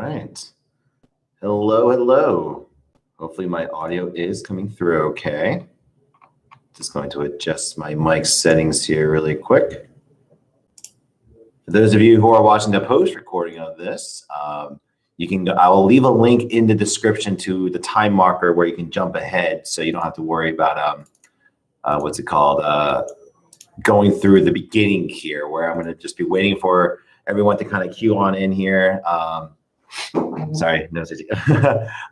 right. Hello, hello. Hopefully my audio is coming through okay. Just going to adjust my mic settings here really quick. For those of you who are watching the post recording of this, I will leave a link in the description to the time marker where you can jump ahead so you don't have to worry about what's it called, going through the beginning here, where I'm going to just be waiting for everyone to kind of queue on in here. Sorry, no,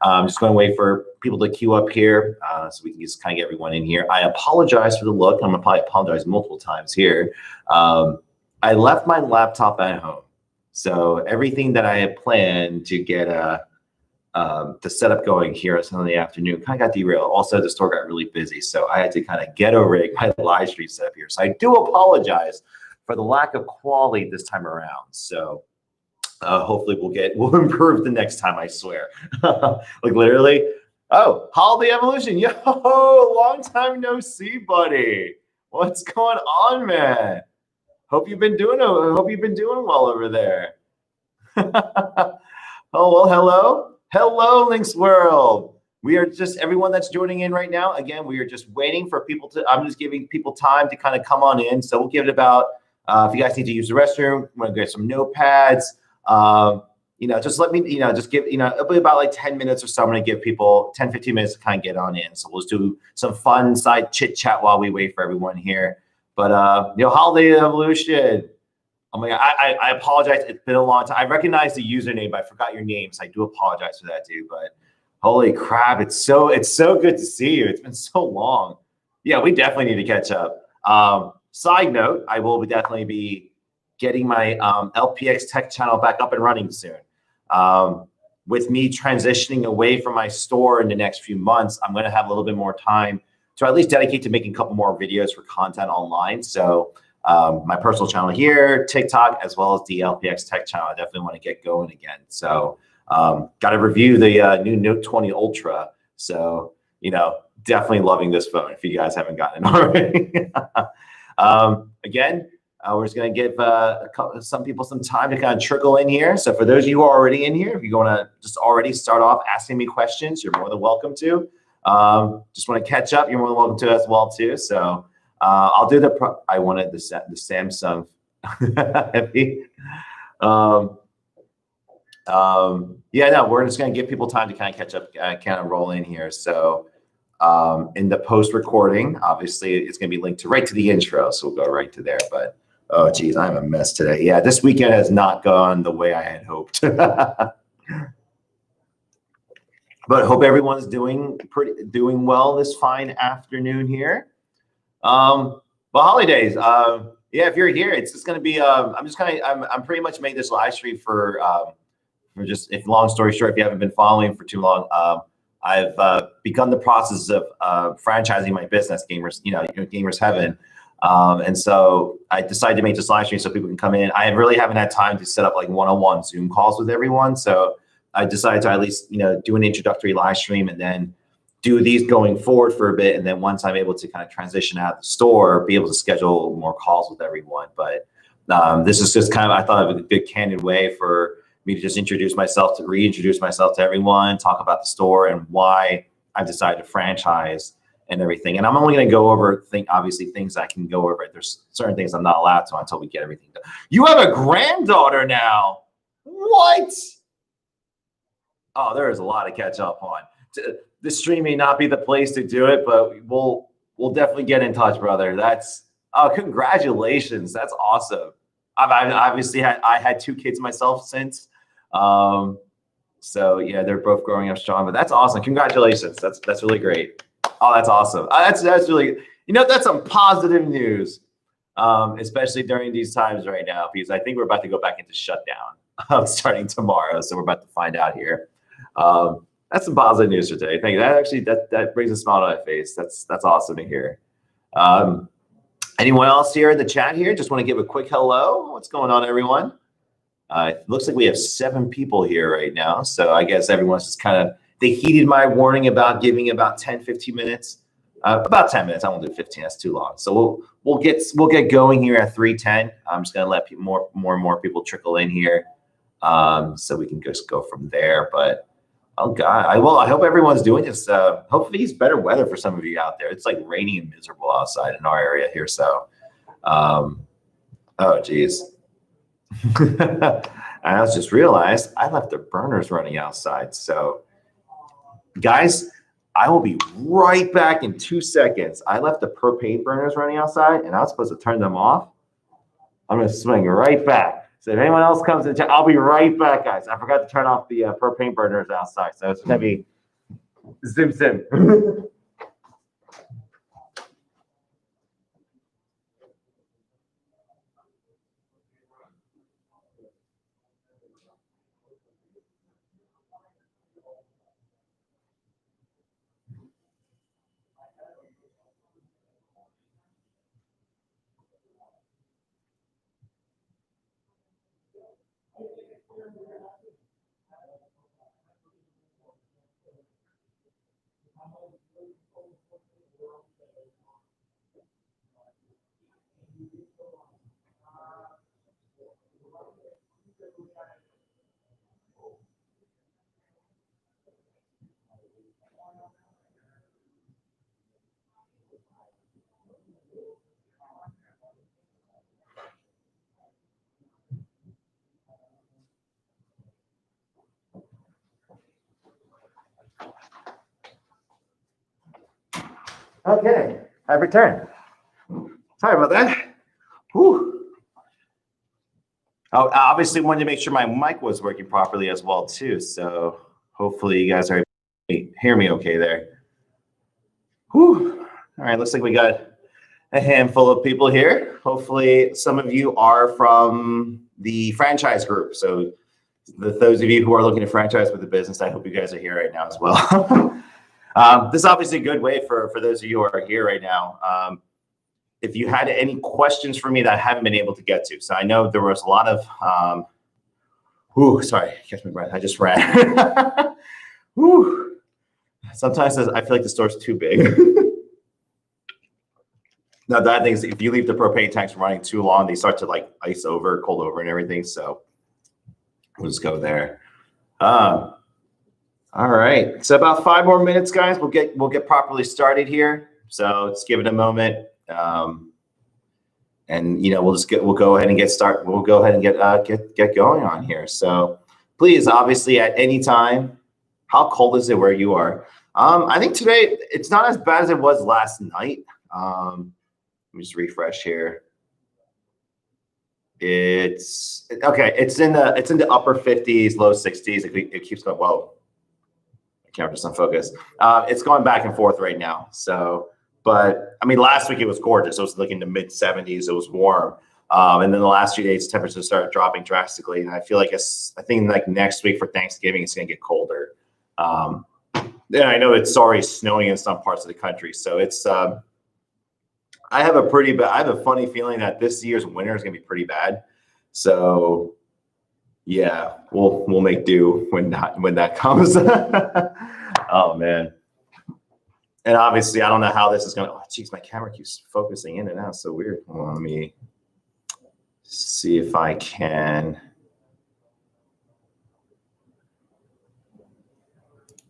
I'm just going to wait for people to queue up here so we can just kind of get everyone in here. I apologize for the look. I'm going to probably apologize multiple times here. I left my laptop at home. So everything that I had planned to get the setup going here on Sunday afternoon kind of got derailed. Also, the store got really busy, so I had to kind of ghetto rig my live stream setup here. So I do apologize for the lack of quality this time around. So hopefully we'll improve the next time, I swear. Like literally, oh, Holiday Evolution, yo, long time no see, buddy. What's going on, man? Hope you've been doing well over there. Oh well, hello, Lynx World. We are just everyone that's joining in right now. Again, we are just waiting for people to. I'm just giving people time to kind of come on in. So we'll give it about. If you guys need to use the restroom, we're gonna get some notepads. Just let me. Just give. It'll be about like 10 minutes or so. I'm gonna give people 10, 15 minutes to kind of get on in. So we'll just do some fun side chit chat while we wait for everyone here. But Holiday Evolution. Oh my God, I apologize. It's been a long time. I recognize the username, but I forgot your name, so I do apologize for that, dude. But holy crap, it's so good to see you. It's been so long. Yeah, we definitely need to catch up. Side note, I will definitely be getting my LPX Tech channel back up and running soon. With me transitioning away from my store in the next few months, I'm going to have a little bit more time to at least dedicate to making a couple more videos for content online. So my personal channel here, TikTok, as well as the LPX Tech channel, I definitely want to get going again. So got to review the new Note 20 Ultra. So, definitely loving this phone if you guys haven't gotten it already. Again, we're just going to give some people some time to kind of trickle in here. So for those of you who are already in here, if you want to just already start off asking me questions, you're more than welcome to. Just want to catch up, you're more than welcome to as well too. So I'll do I wanted the Samsung heavy. We're just going to give people time to kind of catch up, kind of roll in here. So in the post recording, obviously it's going to be linked right to the intro. So we'll go right to there, but oh geez, I'm a mess today. Yeah, this weekend has not gone the way I had hoped. But hope everyone's doing well this fine afternoon here. Well, holidays. If you're here, it's just going to be. I'm pretty much made this live stream for just. If long story short, if you haven't been following for too long, I've begun the process of franchising my business, Gamers Heaven, and so I decided to make this live stream so people can come in. I really haven't had time to set up like one-on-one Zoom calls with everyone, so I decided to at least, do an introductory live stream and then do these going forward for a bit. And then once I'm able to kind of transition out of the store, be able to schedule more calls with everyone. But this is just kind of, I thought of a good candid way for me to just reintroduce myself to everyone, talk about the store and why I decided to franchise and everything. And I'm only going to go over obviously things I can go over. There's certain things I'm not allowed to until we get everything done. You have a granddaughter now. What? Oh, there is a lot to catch up on. This stream may not be the place to do it, but we'll definitely get in touch, brother. Congratulations. That's awesome. I've obviously had 2 kids myself since. So yeah, they're both growing up strong, but that's awesome. Congratulations. That's really great. Oh, that's awesome. That's really, that's some positive news, especially during these times right now, because I think we're about to go back into shutdown starting tomorrow. So we're about to find out here. That's some positive news for today. Thank you. That brings a smile to my face. That's awesome to hear. Anyone else here in the chat here? Just want to give a quick hello. What's going on, everyone? It looks like we have 7 people here right now. So I guess everyone's just they heeded my warning about giving about 10, 15 minutes. About 10 minutes. I won't do 15. That's too long. So we'll get going here at 3:10. I'm just going to let more and more people trickle in here. So we can just go from there. But oh God, I hope everyone's doing this. Hopefully it's better weather for some of you out there. It's like rainy and miserable outside in our area here. So, oh geez. I just realized I left the burners running outside. So guys, I will be right back in 2 seconds. I left the propane burners running outside and I was supposed to turn them off. I'm going to swing right back. So if anyone else comes in, I'll be right back, guys. I forgot to turn off the propane burners outside. So it's going to be zim. Okay, I've returned. Sorry about that. Whew. Oh, I obviously wanted to make sure my mic was working properly as well too. So hopefully you guys are hear me okay there. Whew. All right, looks like we got a handful of people here. Hopefully some of you are from the franchise group. So those of you who are looking to franchise with the business, I hope you guys are here right now as well. This is obviously a good way for those of you who are here right now. If you had any questions for me that I haven't been able to get to. So I know there was a lot of, sorry, catch my breath. I just ran. Sometimes I feel like the store's too big. Now, the other thing is if you leave the propane tanks running too long, they start to like ice over, cold over and everything. So we'll just go there. All right. So about 5 more minutes, guys. We'll get properly started here. So let's give it a moment. And we'll go ahead and get started. We'll go ahead and get going on here. So please, obviously at any time, how cold is it where you are? I think today it's not as bad as it was last night. Let me just refresh here. It's okay. It's in the upper 50s, low 60s. It keeps going. Whoa, the camera's not focused. It's going back and forth right now. So, but I mean, last week it was gorgeous. It was like in the mid 70s. It was warm. And then the last few days, temperatures started dropping drastically. And I feel like I think like next week for Thanksgiving, it's going to get colder. And I know it's already snowing in some parts of the country. So it's, I have a funny feeling that this year's winter is going to be pretty bad. So yeah, we'll make do when that comes. Oh man. And obviously I don't know how this is going to, oh geez, my camera keeps focusing in and out. So weird. Hold on, let me see if I can.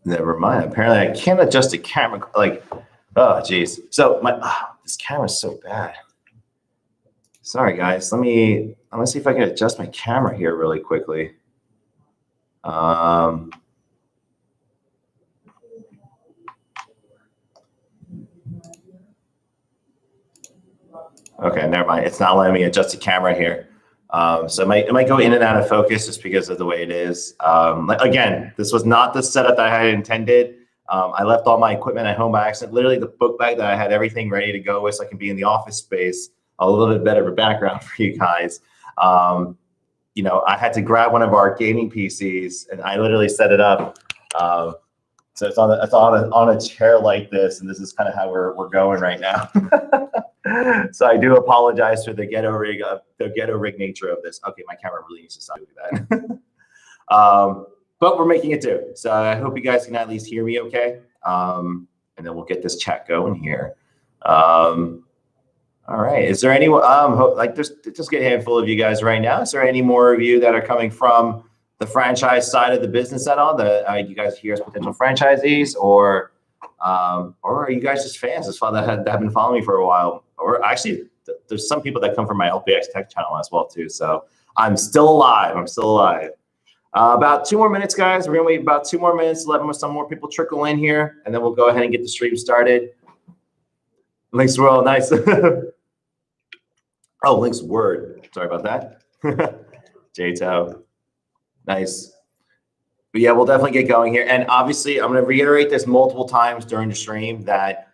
Never mind. Apparently I can't adjust the camera. Like, oh geez. So this camera's so bad. Sorry guys. I'm gonna see if I can adjust my camera here really quickly. Okay, never mind. It's not letting me adjust the camera here. So it might go in and out of focus just because of the way it is. Again, this was not the setup that I had intended. I left all my equipment at home by accident. Literally the book bag that I had everything ready to go with so I can be in the office space, a little bit better of a background for you guys. I had to grab one of our gaming PCs and I literally set it up. So it's on a chair like this, and this is kind of how we're going right now. So I do apologize for the ghetto rig nature of this. Okay, my camera really needs to stop doing that. But we're making it do. So I hope you guys can at least hear me okay. And then we'll get this chat going here. All right. Is there anyone, there's just get a handful of you guys right now. Is there any more of you that are coming from the franchise side of the business at all? You guys hear as potential franchisees, or are you guys just fans that have been following me for a while? Or actually, there's some people that come from my LPX Tech channel as well too. So I'm still alive. About 2 more minutes, guys. We're gonna wait about 2 more minutes to let some more people trickle in here, and then we'll go ahead and get the stream started. Links World, nice. Oh, Links Word. Sorry about that. J-Toe, nice. But yeah, we'll definitely get going here. And obviously, I'm going to reiterate this multiple times during the stream that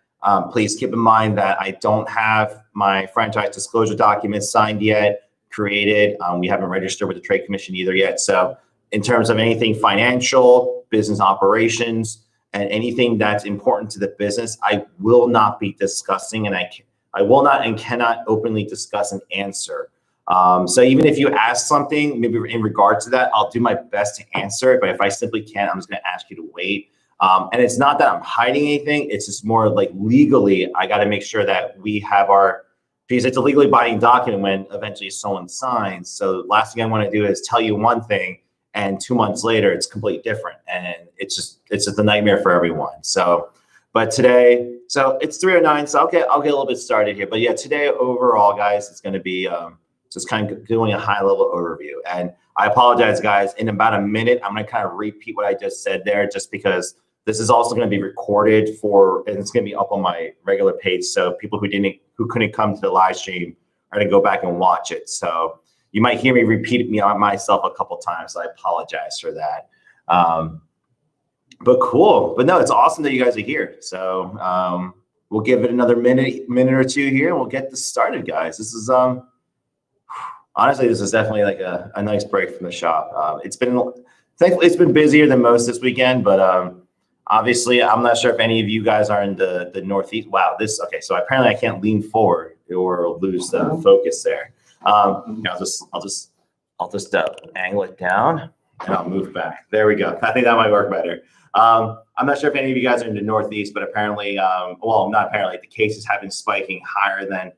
please keep in mind that I don't have my franchise disclosure documents signed yet, created. We haven't registered with the Trade Commission either yet. So in terms of anything financial, business operations, and anything that's important to the business, I will not be discussing, and I will not and cannot openly discuss and answer. So even if you ask something, maybe in regards to that, I'll do my best to answer it. But if I simply can't, I'm just going to ask you to wait. And it's not that I'm hiding anything. It's just more like legally, I got to make sure that we have because it's a legally binding document when eventually someone signs. So the last thing I want to do is tell you one thing, and 2 months later, it's completely different. And it's just a nightmare for everyone. So, but today, so it's 3:09. So I'll get a little bit started here. But yeah, today overall, guys, it's going to be just kind of doing a high level overview. And I apologize, guys. In about a minute, I'm going to kind of repeat what I just said there, just because this is also going to be recorded and it's going to be up on my regular page. So people who couldn't come to the live stream are going to go back and watch it. So you might hear me repeat myself a couple times. So I apologize for that. But cool. But no, it's awesome that you guys are here. So we'll give it another minute or two here, and we'll get this started, guys. This is honestly, this is definitely like a nice break from the shop. Thankfully, it's been busier than most this weekend, but obviously, I'm not sure if any of you guys are in the Northeast. Wow, okay. So apparently, I can't lean forward or lose the focus there. I'll just angle it down and I'll move back. There we go. I think that might work better. I'm not sure if any of you guys are in the Northeast, but apparently, well, not apparently, the cases have been spiking higher than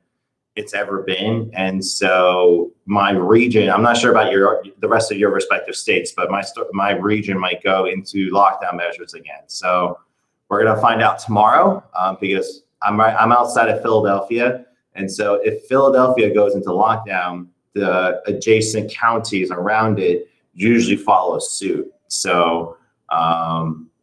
it's ever been. And so my region, I'm not sure about the rest of your respective states, but my region might go into lockdown measures again. So we're going to find out tomorrow because I'm outside of Philadelphia. And so if Philadelphia goes into lockdown, the adjacent counties around it usually follow suit. So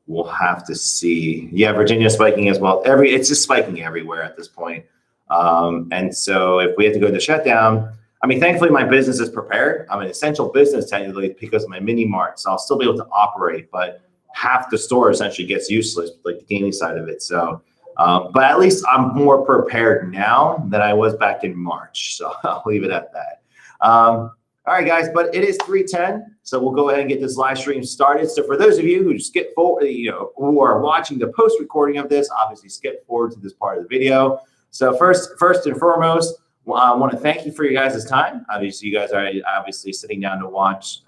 we'll have to see. Yeah, Virginia spiking as well. It's just spiking everywhere at this point. And so if we have to go into shutdown, I mean, thankfully my business is prepared. I'm an essential business technically because of my mini mart, so I'll still be able to operate, but half the store essentially gets useless, like the gaming side of it. So, but at least I'm more prepared now than I was back in March. So I'll leave it at that. All right, guys, but it is 3:10, so we'll go ahead and get this live stream started. So for those of you who skip forward, who are watching the post recording of this, obviously skip forward to this part of the video. So first and foremost, I want to thank you for your guys' time. Obviously, you guys are obviously sitting down to watch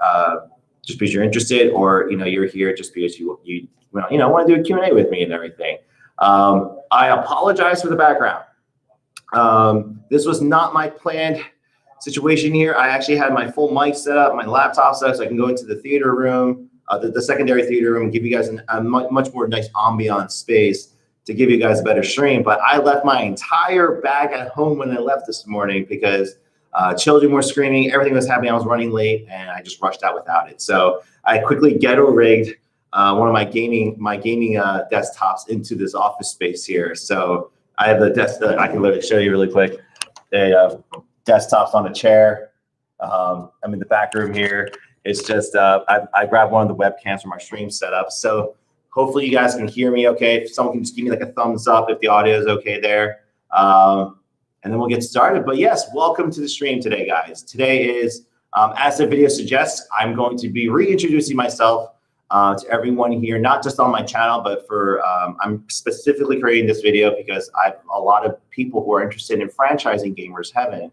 just because you're interested, or you're here just because you want to do a Q&A with me and everything. I apologize for the background. This was not my planned situation here. I actually had my full mic set up, my laptop set up, so I can go into the theater room, the secondary theater room, and give you guys a much more nice ambient space to give you guys a better stream. But I left my entire bag at home when I left this morning because children were screaming, everything was happening. I was running late and I just rushed out without it. So I quickly ghetto rigged one of my gaming desktops into this office space here. So I have the desk that I can literally show you really quick. Desktops on a chair. I'm in the back room here. It's just I grabbed one of the webcams for my stream setup. So hopefully you guys can hear me okay. If someone can just give me like a thumbs up if the audio is okay there. And then we'll get started. But yes, welcome to the stream today, guys. Today is, as the video suggests, I'm going to be reintroducing myself to everyone here, not just on my channel, but I'm specifically creating this video because I have a lot of people who are interested in franchising Gamers Heaven.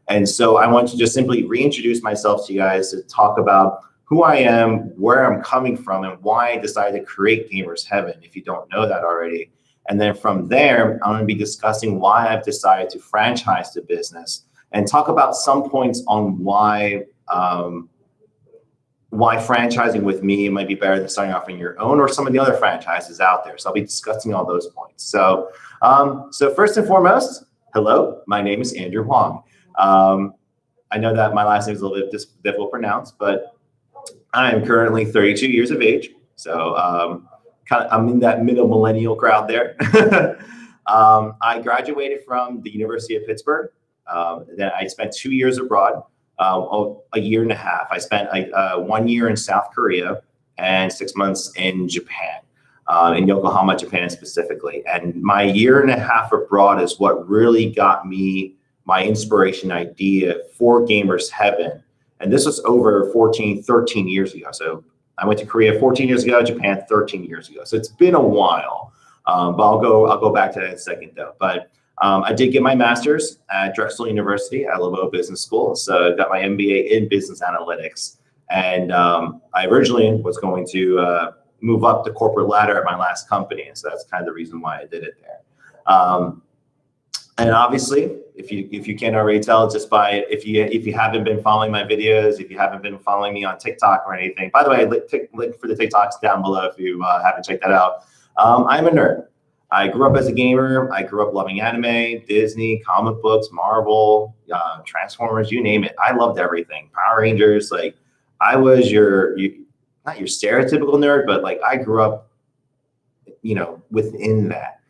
And so I want to just simply reintroduce myself to you guys to talk about who I am, where I'm coming from, and why I decided to create Gamers Heaven, if you don't know that already. And then from there, I'm going to be discussing why I've decided to franchise the business and talk about some points on why why franchising with me might be better than starting off on your own or some of the other franchises out there. So I'll be discussing all those points. So, so first and foremost, hello, my name is Andrew Huang. I know that my last name is a little bit difficult to pronounce, but I am currently 32 years of age. So I'm in that middle millennial crowd there. I graduated from the University of Pittsburgh. Then I spent 2 years abroad. A year and a half. I spent 1 year in South Korea and 6 months in Japan, in Yokohama, Japan specifically. And my year and a half abroad is what really got me my inspiration idea for Gamers Heaven. And this was over 13 years ago. So I went to Korea 14 years ago, Japan 13 years ago. So it's been a while. But I'll go back to that in a second though. But I did get my master's at Drexel University at Laveau Business School. So I got my MBA in business analytics. And I originally was going to move up the corporate ladder at my last company. And so that's kind of the reason why I did it there. And obviously, if you can't already tell, just by if you haven't been following my videos, if you haven't been following me on TikTok or anything, by the way, link for the TikToks down below if you haven't checked that out. I'm a nerd. I grew up as a gamer. I grew up loving anime, Disney, comic books, Marvel, Transformers, you name it. I loved everything. Power Rangers. Like I was not your stereotypical nerd, but like I grew up, within that.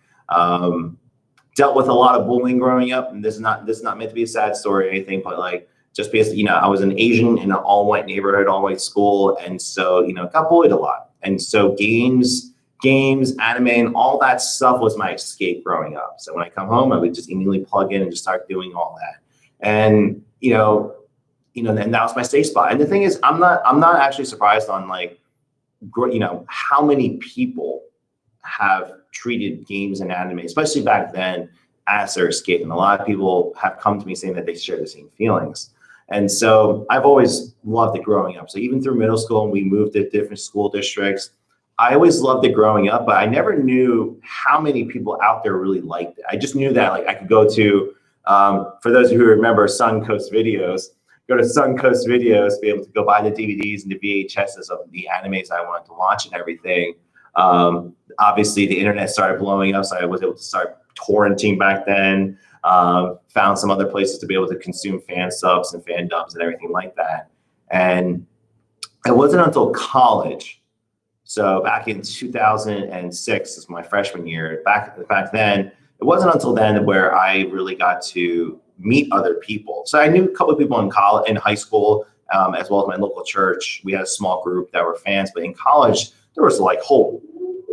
Dealt with a lot of bullying growing up, and this is not meant to be a sad story or anything, but like just because I was an Asian in an all-white neighborhood, all-white school, and so got bullied a lot, and so games, anime, and all that stuff was my escape growing up. So when I come home, I would just immediately plug in and just start doing all that, and and that was my safe spot. And the thing is, I'm not actually surprised on how many people have treated games and anime, especially back then, as their escape. And a lot of people have come to me saying that they share the same feelings. And so I've always loved it growing up. So even through middle school, and we moved to different school districts, I always loved it growing up, but I never knew how many people out there really liked it. I just knew that I could go to, for those who remember Suncoast Videos, go to Suncoast Videos, be able to go buy the DVDs and the VHSs of the animes I wanted to watch and everything. Obviously the internet started blowing up, so I was able to start torrenting back then, found some other places to be able to consume fan subs and fan dubs and everything like that. And it wasn't until college, so back in 2006 is my freshman year, back then, it wasn't until then where I really got to meet other people. So I knew a couple of people in high school, as well as my local church. We had a small group that were fans, but in college, there was whole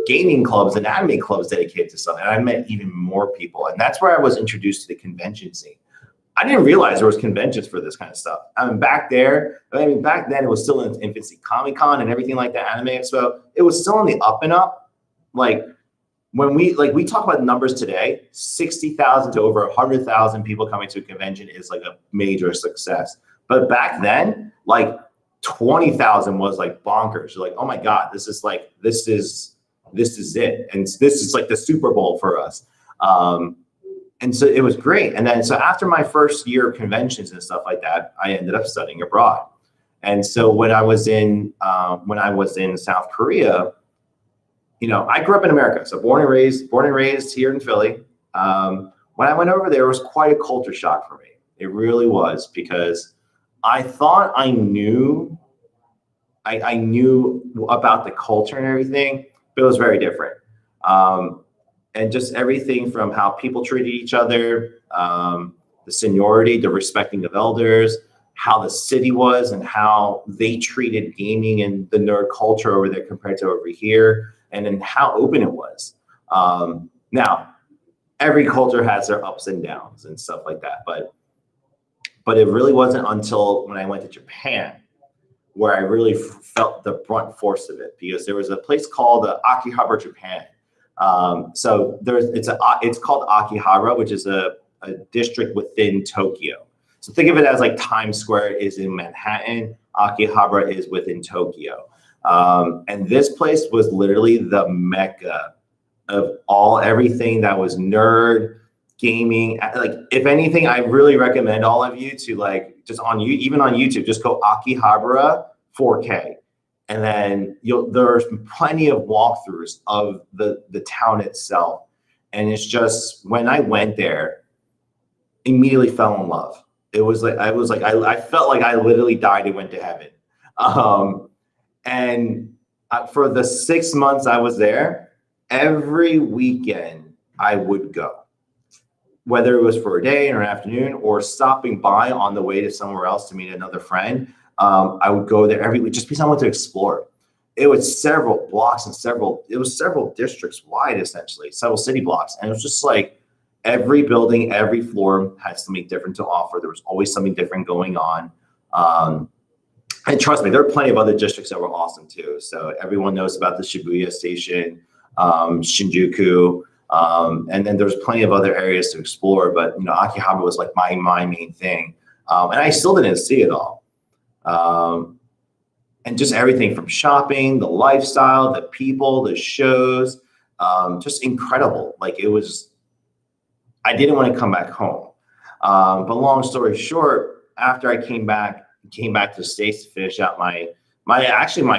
gaming clubs and anime clubs dedicated to something. And I met even more people. And that's where I was introduced to the convention scene. I didn't realize there was conventions for this kind of stuff. Back then it was still in its infancy. Comic-Con and everything like that, Anime Expo, it was still on the up and up. When we talk about numbers today, 60,000 to over 100,000 people coming to a convention is a major success. But back then, 20,000 was bonkers. You're oh my God, this is it. And this is the Super Bowl for us. And so it was great. And then, so after my first year of conventions and stuff like that, I ended up studying abroad. And so when I was in South Korea, I grew up in America. So born and raised here in Philly. When I went over there, it was quite a culture shock for me. It really was, because I thought I knew about the culture and everything, but it was very different. And just everything from how people treated each other, the seniority, the respecting of elders, how the city was and how they treated gaming and the nerd culture over there compared to over here, and then how open it was. Now, every culture has their ups and downs and stuff like that, but it really wasn't until when I went to Japan where I really felt the brunt force of it, because there was a place called Akihabara, Japan. So it's called Akihabara, which is a district within Tokyo. So think of it as Times Square is in Manhattan, Akihabara is within Tokyo. And this place was literally the mecca of everything that was nerd, gaming. If anything, I really recommend all of you to just even on YouTube, just go Akihabara 4K. And then there's plenty of walkthroughs of the town itself. And it's just, when I went there, immediately fell in love. It was like, I felt like I literally died and went to heaven. And for the 6 months I was there, every weekend I would go, whether it was for a day or an afternoon or stopping by on the way to somewhere else to meet another friend. I would go there every week just because I wanted to explore. It was several blocks and several districts wide, essentially, several city blocks. And it was just like every building, every floor had something different to offer. There was always something different going on. And trust me, there are plenty of other districts that were awesome too. So everyone knows about the Shibuya station, Shinjuku, and then there's plenty of other areas to explore. But Akihabara was like my main thing, and I still didn't see it all. And just everything from shopping, the lifestyle, the people, the shows, just incredible. Like it was, I didn't want to come back home. But long story short, after I came back to the States to finish out my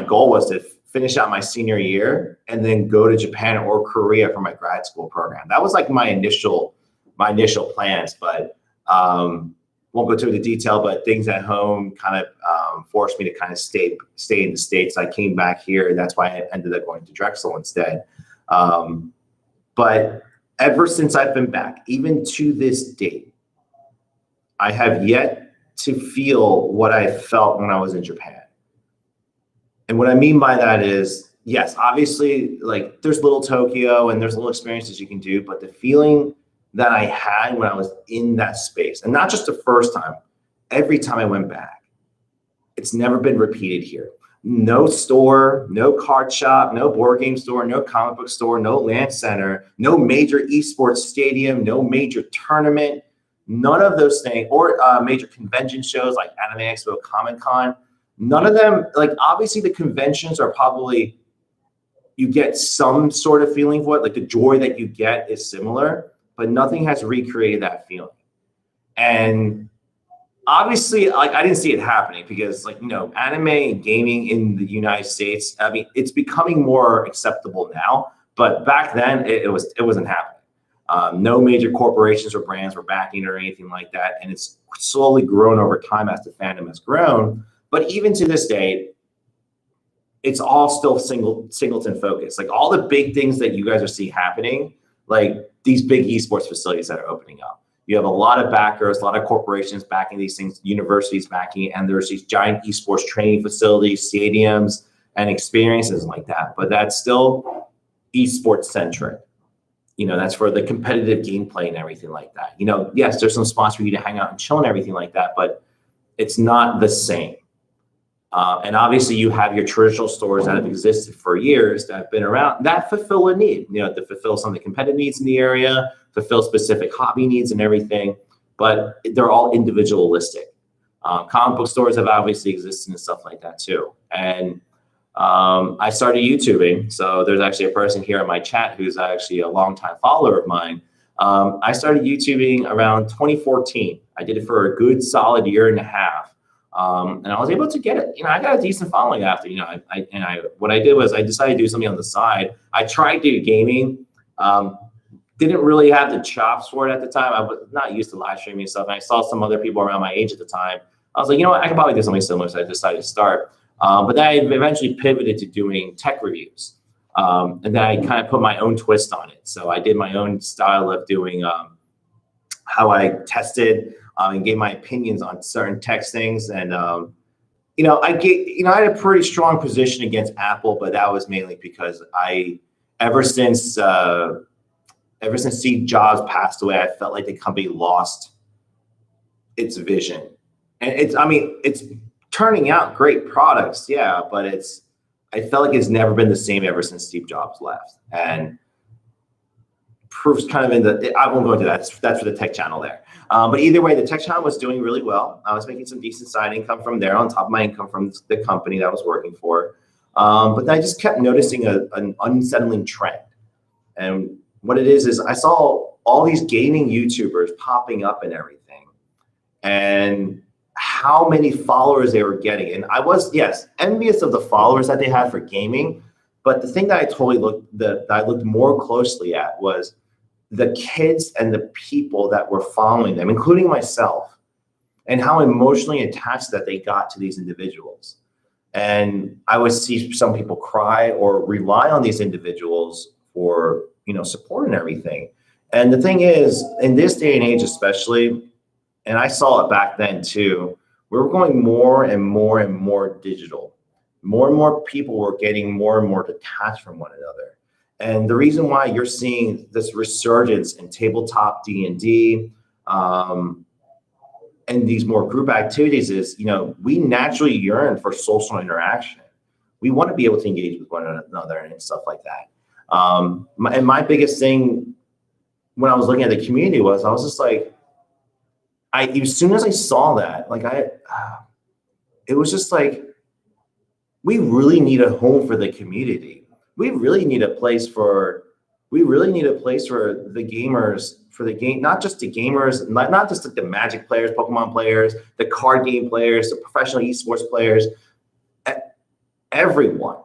goal was to finish out my senior year and then go to Japan or Korea for my grad school program. That was like my initial plans, but won't go through the detail, but things at home kind of forced me to kind of stay in the States. I came back here, and that's why I ended up going to Drexel instead. But ever since I've been back, even to this date, I have yet to feel what I felt when I was in Japan. And what I mean by that is, yes, obviously, like there's little Tokyo and there's little experiences you can do, but the feeling that I had when I was in that space, and not just the first time, every time I went back, it's never been repeated here. No store, no card shop, no board game store, no comic book store, no LAN center, no major esports stadium, no major tournament, none of those things, or major convention shows like Anime Expo, Comic Con. None of them, like obviously the conventions are probably, you get some sort of feeling for it, like the joy that you get is similar, but nothing has recreated that feeling. And obviously, like I didn't see it happening because, like, anime and gaming in the United States, I mean, it's becoming more acceptable now, but back then it wasn't happening. No major corporations or brands were backing it or anything like that, and it's slowly grown over time as the fandom has grown. But even to this day, it's all still singleton focused. Like all the big things that you guys are seeing happening, like these big esports facilities that are opening up. You have a lot of backers, a lot of corporations backing these things, universities backing it, and there's these giant esports training facilities, stadiums, and experiences like that. But that's still esports centric. That's for the competitive gameplay and everything like that. Yes, there's some spots for you to hang out and chill and everything like that, but it's not the same. And obviously you have your traditional stores that have existed for years that have been around that fulfill a need, to fulfill some of the competitive needs in the area, fulfill specific hobby needs and everything, but they're all individualistic. Comic book stores have obviously existed and stuff like that too. And I started YouTubing. So there's actually a person here in my chat who's actually a longtime follower of mine. I started YouTubing around 2014. I did it for a good solid year and a half. And I was able to get it. I got a decent following after. What I did was I decided to do something on the side. I tried to do gaming. Didn't really have the chops for it at the time. I was not used to live streaming stuff. And I saw some other people around my age at the time. I was like, you know what? I could probably do something similar. So I decided to start. But then I eventually pivoted to doing tech reviews. And then I kind of put my own twist on it. So I did my own style of doing how I tested and gave my opinions on certain tech things. And, I had a pretty strong position against Apple, but that was mainly because ever since Steve Jobs passed away, I felt like the company lost its vision. And it's turning out great products, yeah, but I felt like it's never been the same ever since Steve Jobs left. And proof's kind of I won't go into that. That's for the tech channel there. But either way, the tech channel was doing really well. I was making some decent side income from there on top of my income from the company that I was working for. But then I just kept noticing an unsettling trend. And what it is I saw all these gaming YouTubers popping up and everything. And how many followers they were getting. And I was, yes, envious of the followers that they had for gaming. But the thing that I looked more closely at was the kids and the people that were following them, including myself, and how emotionally attached that they got to these individuals. And I would see some people cry or rely on these individuals for, support and everything. And the thing is, in this day and age, especially, and I saw it back then too, we were going more and more and more digital. More and more people were getting more and more detached from one another. And the reason why you're seeing this resurgence in tabletop D&D, and these more group activities is, we naturally yearn for social interaction. We want to be able to engage with one another and stuff like that. And my biggest thing when I was looking at the community was, I was just like, as soon as I saw that, it was just like, we really need a home for the community. We really need a place for the gamers, for the game, not just the gamers, not just like the Magic players, Pokemon players, the card game players, the professional esports players, everyone.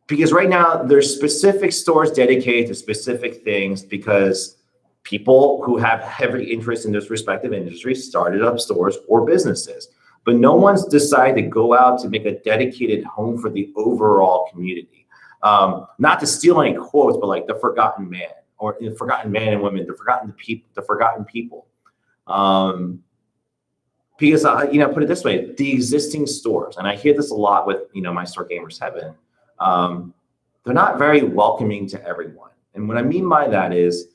Because right now there's specific stores dedicated to specific things because people who have heavy interest in those respective industries started up stores or businesses. But no one's decided to go out to make a dedicated home for the overall community. Not to steal any quotes, but like the forgotten man, or the forgotten man and women, the forgotten people. Because put it this way, the existing stores, and I hear this a lot with my store Gamers Heaven, they're not very welcoming to everyone. And what I mean by that is,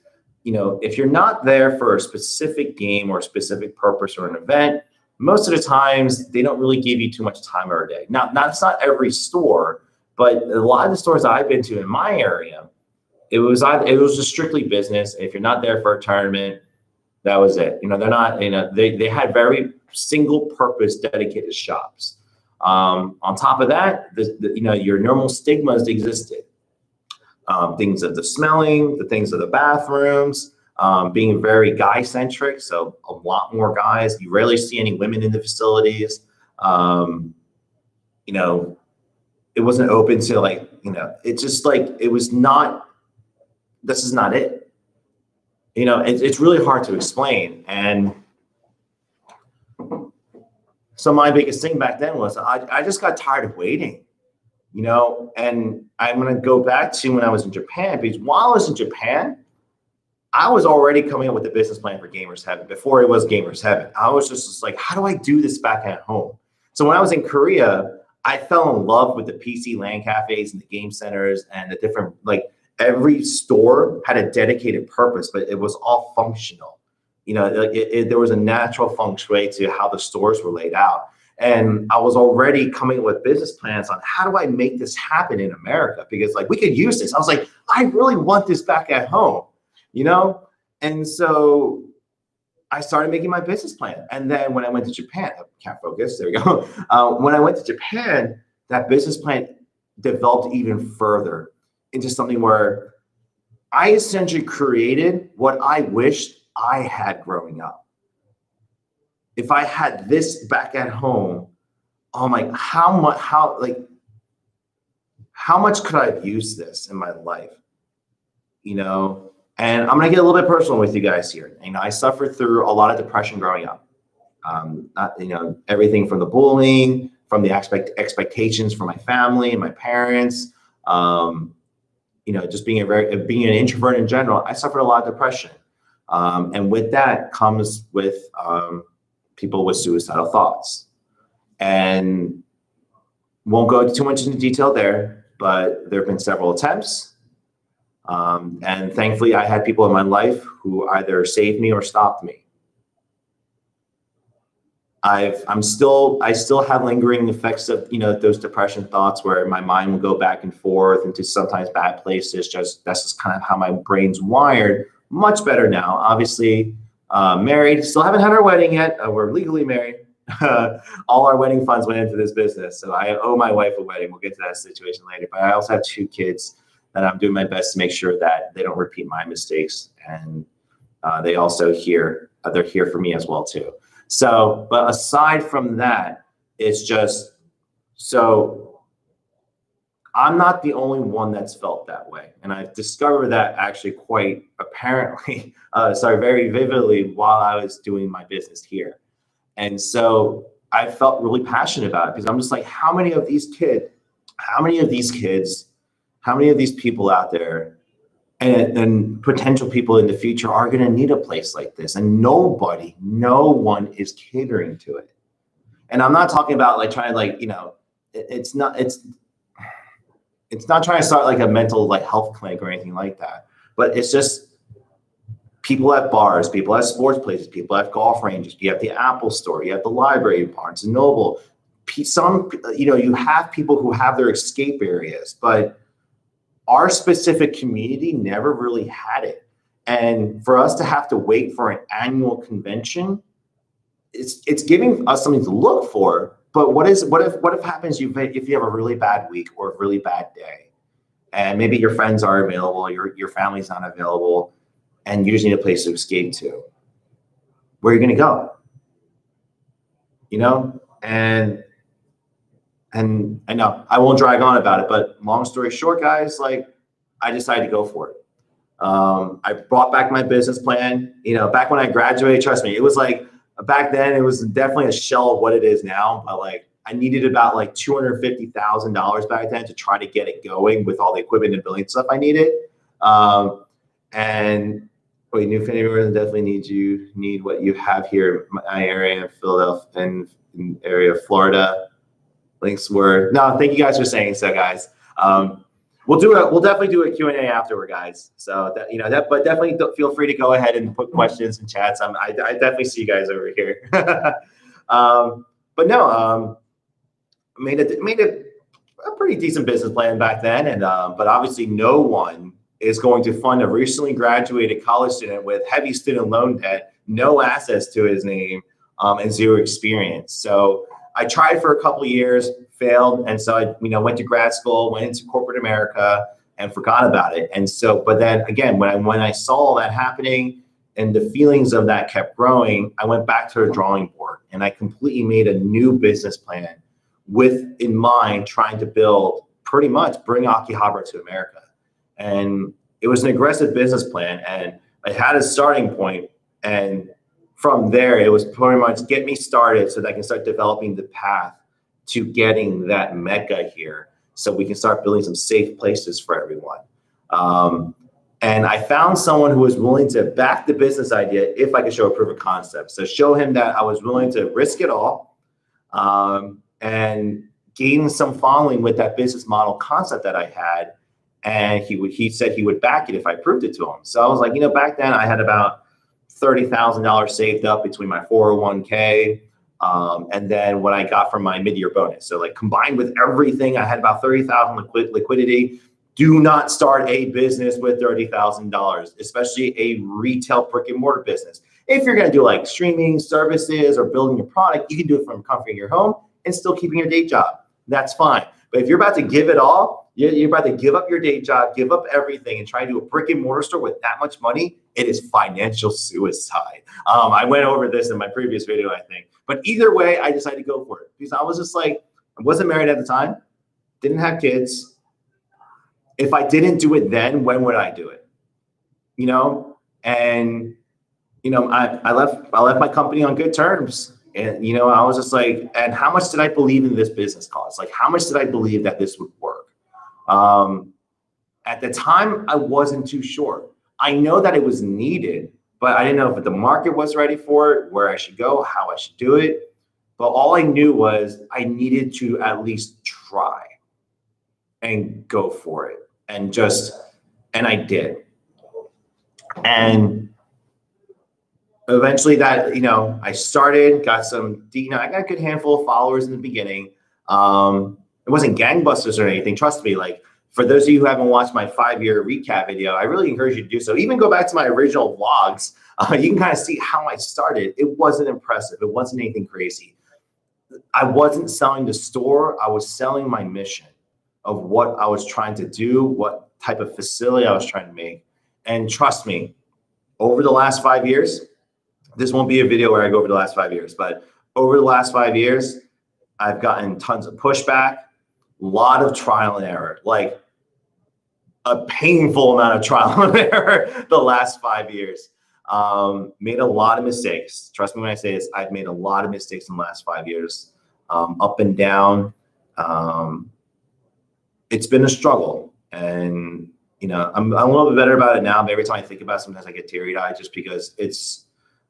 if you're not there for a specific game or a specific purpose or an event, most of the times they don't really give you too much time or a day. Now, that's not every store, but a lot of the stores I've been to in my area, it was just strictly business. If you're not there for a tournament, that was it. They're not, they had very single purpose dedicated shops. On top of that, your normal stigmas existed. Things of the smelling, the things of the bathrooms, being very guy centric. So a lot more guys. You rarely see any women in the facilities. It wasn't open to it's just like, it was not, this is not it. It's really hard to explain. And so my biggest thing back then was I just got tired of waiting, and I'm going to go back to when I was in Japan, because while I was in Japan, I was already coming up with a business plan for Gamers Heaven before it was Gamers Heaven. I was just like, how do I do this back at home? So when I was in Korea, I fell in love with the PC LAN cafes and the game centers and the different, every store had a dedicated purpose, but it was all functional. There was a natural feng shui to how the stores were laid out. And I was already coming up with business plans on how do I make this happen in America? Because we could use this. I was like, I really want this back at home, And so I started making my business plan. And then when I went to Japan, I can't focus, there we go. When I went to Japan, that business plan developed even further into something where I essentially created what I wished I had growing up. If I had this back at home, I'm like, how much could I have used this in my life? And I'm gonna get a little bit personal with you guys here. I suffered through a lot of depression growing up. Everything from the bullying, from the expectations from my family and my parents, just being an introvert in general. I suffered a lot of depression, and with that comes with people with suicidal thoughts. And won't go too much into detail there, but there have been several attempts. And thankfully, I had people in my life who either saved me or stopped me. I still have lingering effects of those depression thoughts where my mind will go back and forth into sometimes bad places. That's just kind of how my brain's wired. Much better now. Obviously, married. Still haven't had our wedding yet. We're legally married. All our wedding funds went into this business, so I owe my wife a wedding. We'll get to that situation later. But I also have 2 kids that I'm doing my best to make sure that they don't repeat my mistakes, and they also they're here for me as well too. So, but aside from that, it's just, so I'm not the only one that's felt that way. And I've discovered that actually quite apparently, very vividly while I was doing my business here. And so I felt really passionate about it because I'm just like, how many of these kids, how many of these people out there and potential people in the future are going to need a place like this? And no one is catering to it. And I'm not talking about like trying to like, it's not trying to start like a mental like health clinic or anything like that, but it's just people at bars, people at sports places, people at golf ranges. You have the Apple Store, you have the library, Barnes and Noble. You have people who have their escape areas, but our specific community never really had it. And for us to have to wait for an annual convention, it's giving us something to look for. But what if happens if you have a really bad week or a really bad day, and maybe your friends are available, your family's not available, and you just need a place to escape to? Where are you going to go? And I know I won't drag on about it, but long story short, guys, like I decided to go for it. I brought back my business plan. Back when I graduated, trust me, it was like back then it was definitely a shell of what it is now. But like I needed about like $250,000 back then to try to get it going with all the equipment and building stuff I needed. And New Phoenixville definitely need what you have here in my area, Philadelphia and area of Florida. Links were no. Thank you guys for saying so, guys. We'll definitely do a Q&A afterward, guys. So but definitely feel free to go ahead and put questions in chats. I definitely see you guys over here. But no, made a pretty decent business plan back then, and but obviously no one is going to fund a recently graduated college student with heavy student loan debt, no assets to his name, and zero experience. So I tried for a couple of years, failed, and so I went to grad school, went into corporate America, and forgot about it. And so, but then again, when I saw all that happening and the feelings of that kept growing, I went back to the drawing board and I completely made a new business plan with in mind trying to bring Akihabara to America. And it was an aggressive business plan, and I had a starting point, and from there, it was pretty much get me started so that I can start developing the path to getting that mecca here so we can start building some safe places for everyone. And I found someone who was willing to back the business idea if I could show a proof of concept. So show him that I was willing to risk it all and gain some following with that business model concept that I had. And he said he would back it if I proved it to him. So I was like, back then I had about $30,000 saved up between my 401k and then what I got from my mid-year bonus. So like combined with everything, I had about $30,000 liquidity. Do not start a business with $30,000, especially a retail brick and mortar business. If you're going to do like streaming services or building your product, you can do it from the comfort of your home and still keeping your day job. That's fine. But if you're about to give it all, you're about to give up your day job, give up everything, and try to do a brick and mortar store with that much money, it is financial suicide. I went over this in my previous video, I think. But either way, I decided to go for it because I was just like, I wasn't married at the time, didn't have kids. If I didn't do it then, when would I do it? And I left my company on good terms. And I was just like, and how much did I believe in this business cause? Like, how much did I believe that this would work? At the time, I wasn't too sure. I know that it was needed, but I didn't know if the market was ready for it, where I should go, how I should do it. But all I knew was I needed to at least try and go for it. And I did. And eventually I started, got I got a good handful of followers in the beginning. It wasn't gangbusters or anything. Trust me, like for those of you who haven't watched my 5-year recap video, I really encourage you to do so. Even go back to my original vlogs. You can kind of see how I started. It wasn't impressive. It wasn't anything crazy. I wasn't selling the store. I was selling my mission of what I was trying to do, what type of facility I was trying to make. And trust me, over the last 5 years, this won't be a video where I go over the last 5 years, but over the last 5 years, I've gotten tons of pushback, a lot of trial and error, like a painful amount of trial and error the last 5 years. Made a lot of mistakes. Trust me when I say this, I've made a lot of mistakes in the last 5 years, up and down. It's been a struggle, and I'm a little bit better about it now, but every time I think about it, sometimes I get teary-eyed just because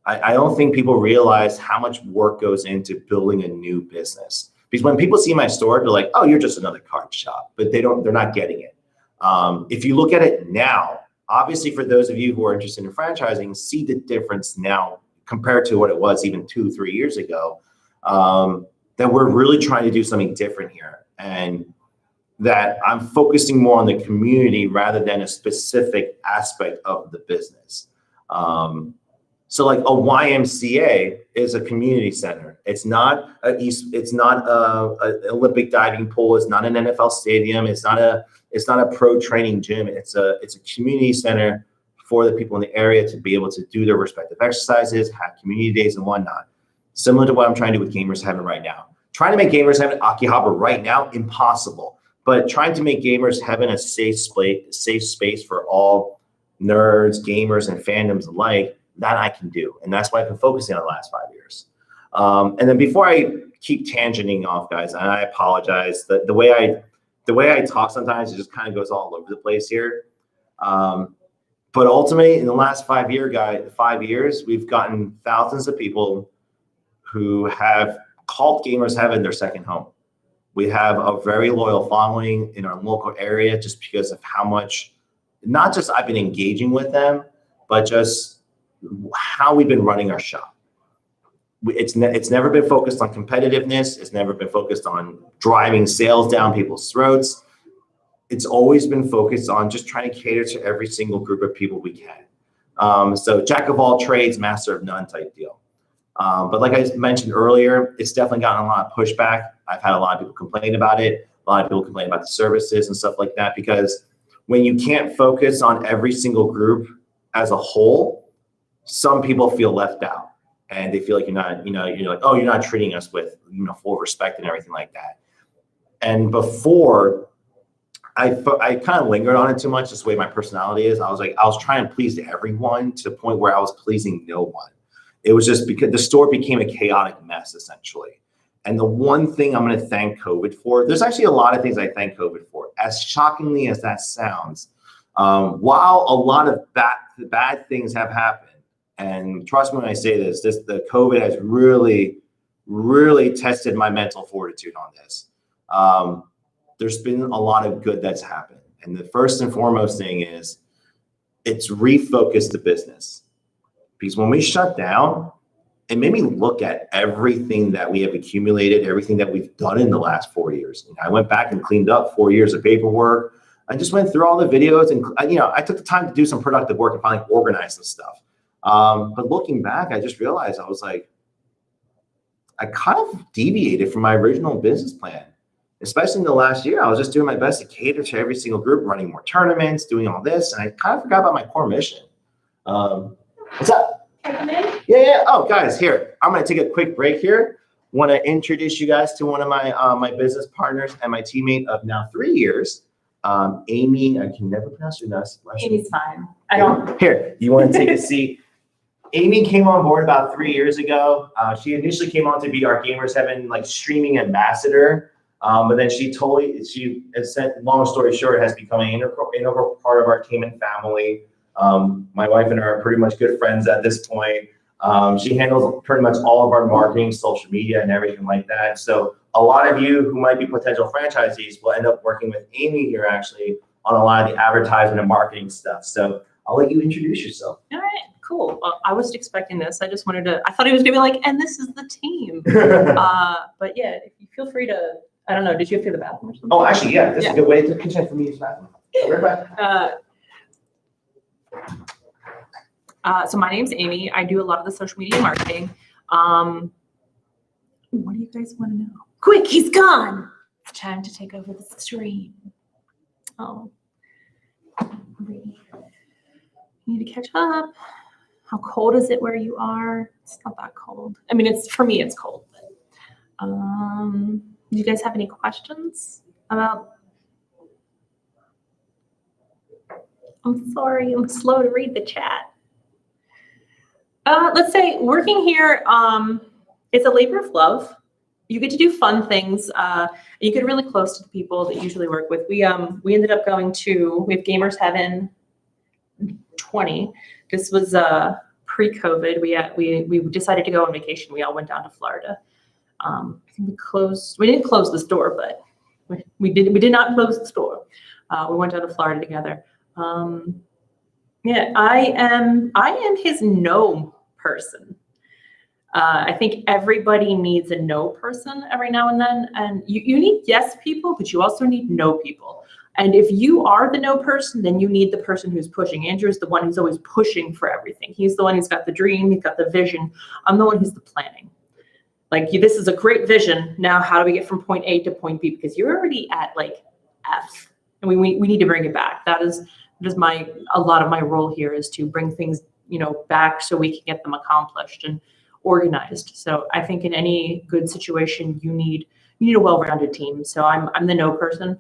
I don't think people realize how much work goes into building a new business. Because when people see my store, they're like, oh, you're just another card shop, but they're not getting it. If you look at it now, obviously for those of you who are interested in franchising, see the difference now compared to what it was even 2-3 years ago, that we're really trying to do something different here. And that I'm focusing more on the community rather than a specific aspect of the business. So like a YMCA is a community center. It's not an Olympic diving pool. It's not an NFL stadium. It's not a pro training gym. It's a community center for the people in the area to be able to do their respective exercises, have community days and whatnot. Similar to what I'm trying to do with Gamers Heaven right now. Trying to make Gamers Heaven Akihabara right now, impossible. But trying to make Gamers Heaven a safe space for all nerds, gamers, and fandoms alike, that I can do. And that's why I've been focusing on the last 5 years. And then before I keep tangenting off, guys, and I apologize, the way I talk sometimes, it just kind of goes all over the place here. But ultimately, in the last 5 years, we've gotten thousands of people who have called Gamers Heaven their second home. We have a very loyal following in our local area just because of how much, not just I've been engaging with them, but just how we've been running our shop. It's never been focused on competitiveness. It's never been focused on driving sales down people's throats. It's always been focused on just trying to cater to every single group of people we can. So jack of all trades, master of none type deal. But like I mentioned earlier, it's definitely gotten a lot of pushback. I've had a lot of people complain about it. A lot of people complain about the services and stuff like that, because when you can't focus on every single group as a whole, some people feel left out and they feel like you're like, oh, you're not treating us with full respect and everything like that. And before, I kind of lingered on it too much, just the way my personality is. I was trying to please everyone to the point where I was pleasing no one. It was just because the store became a chaotic mess, essentially. And the one thing I'm going to thank COVID for, there's actually a lot of things I thank COVID for, as shockingly as that sounds. While a lot of bad things have happened, and trust me when I say this, the COVID has really, really tested my mental fortitude on this. There's been a lot of good that's happened. And the first and foremost thing is it's refocused the business. Because when we shut down, it made me look at everything that we have accumulated, everything that we've done in the last 4 years. I went back and cleaned up 4 years of paperwork. I just went through all the videos and, I took the time to do some productive work and finally organize some stuff. But looking back, I just realized I was like, I kind of deviated from my original business plan, especially in the last year. I was just doing my best to cater to every single group, running more tournaments, doing all this. And I kind of forgot about my core mission. What's up? Yeah. Oh, guys, here. I'm going to take a quick break here. Want to introduce you guys to one of my business partners and my teammate of now 3 years, Amy. I can never pronounce your last name. Amy's fine. I don't. Here, you want to take a seat? Amy came on board about 3 years ago. She initially came on to be our Gamers Heaven streaming ambassador, but then long story short, has become an integral part of our team and family. My wife and I are pretty much good friends at this point. She handles pretty much all of our marketing, social media, and everything like that. So a lot of you who might be potential franchisees will end up working with Amy here actually on a lot of the advertisement and marketing stuff. So I'll let you introduce yourself. All right, cool. I wasn't expecting this. I just wanted to, I thought he was going to be like, and this is the team. But yeah, if you feel free to, I don't know, did you have to go to the bathroom or something? Oh, actually, yeah, this is a good way to consent for me to use the bathroom. Right back. So my name's Amy. I do a lot of the social media marketing. What do you guys want to know? Quick, he's gone. It's time to take over the stream. Oh, you need to catch up. How cold is it where you are? It's not that cold. I mean, for me, it's cold. But, do you guys have any questions about? I'm sorry, I'm slow to read the chat. Let's say working here, it's a labor of love. You get to do fun things. You get really close to the people that you usually work with. We ended up we have Gamers Heaven 20. This was pre-COVID. We decided to go on vacation. We all went down to Florida. I think we didn't close the store, but we did not close the store. We went down to Florida together. Yeah, I am his no person. I think everybody needs a no person every now and then. And you need yes people, but you also need no people. And if you are the no person, then you need the person who's pushing. Andrew's the one who's always pushing for everything. He's the one who's got the dream, he's got the vision. I'm the one who's the planning. Like, this is a great vision. Now, how do we get from point A to point B? Because you're already at like F, and we need to bring it back. That is a lot of my role here is to bring things, back so we can get them accomplished and organized. So I think in any good situation, you need a well-rounded team. So I'm the no person.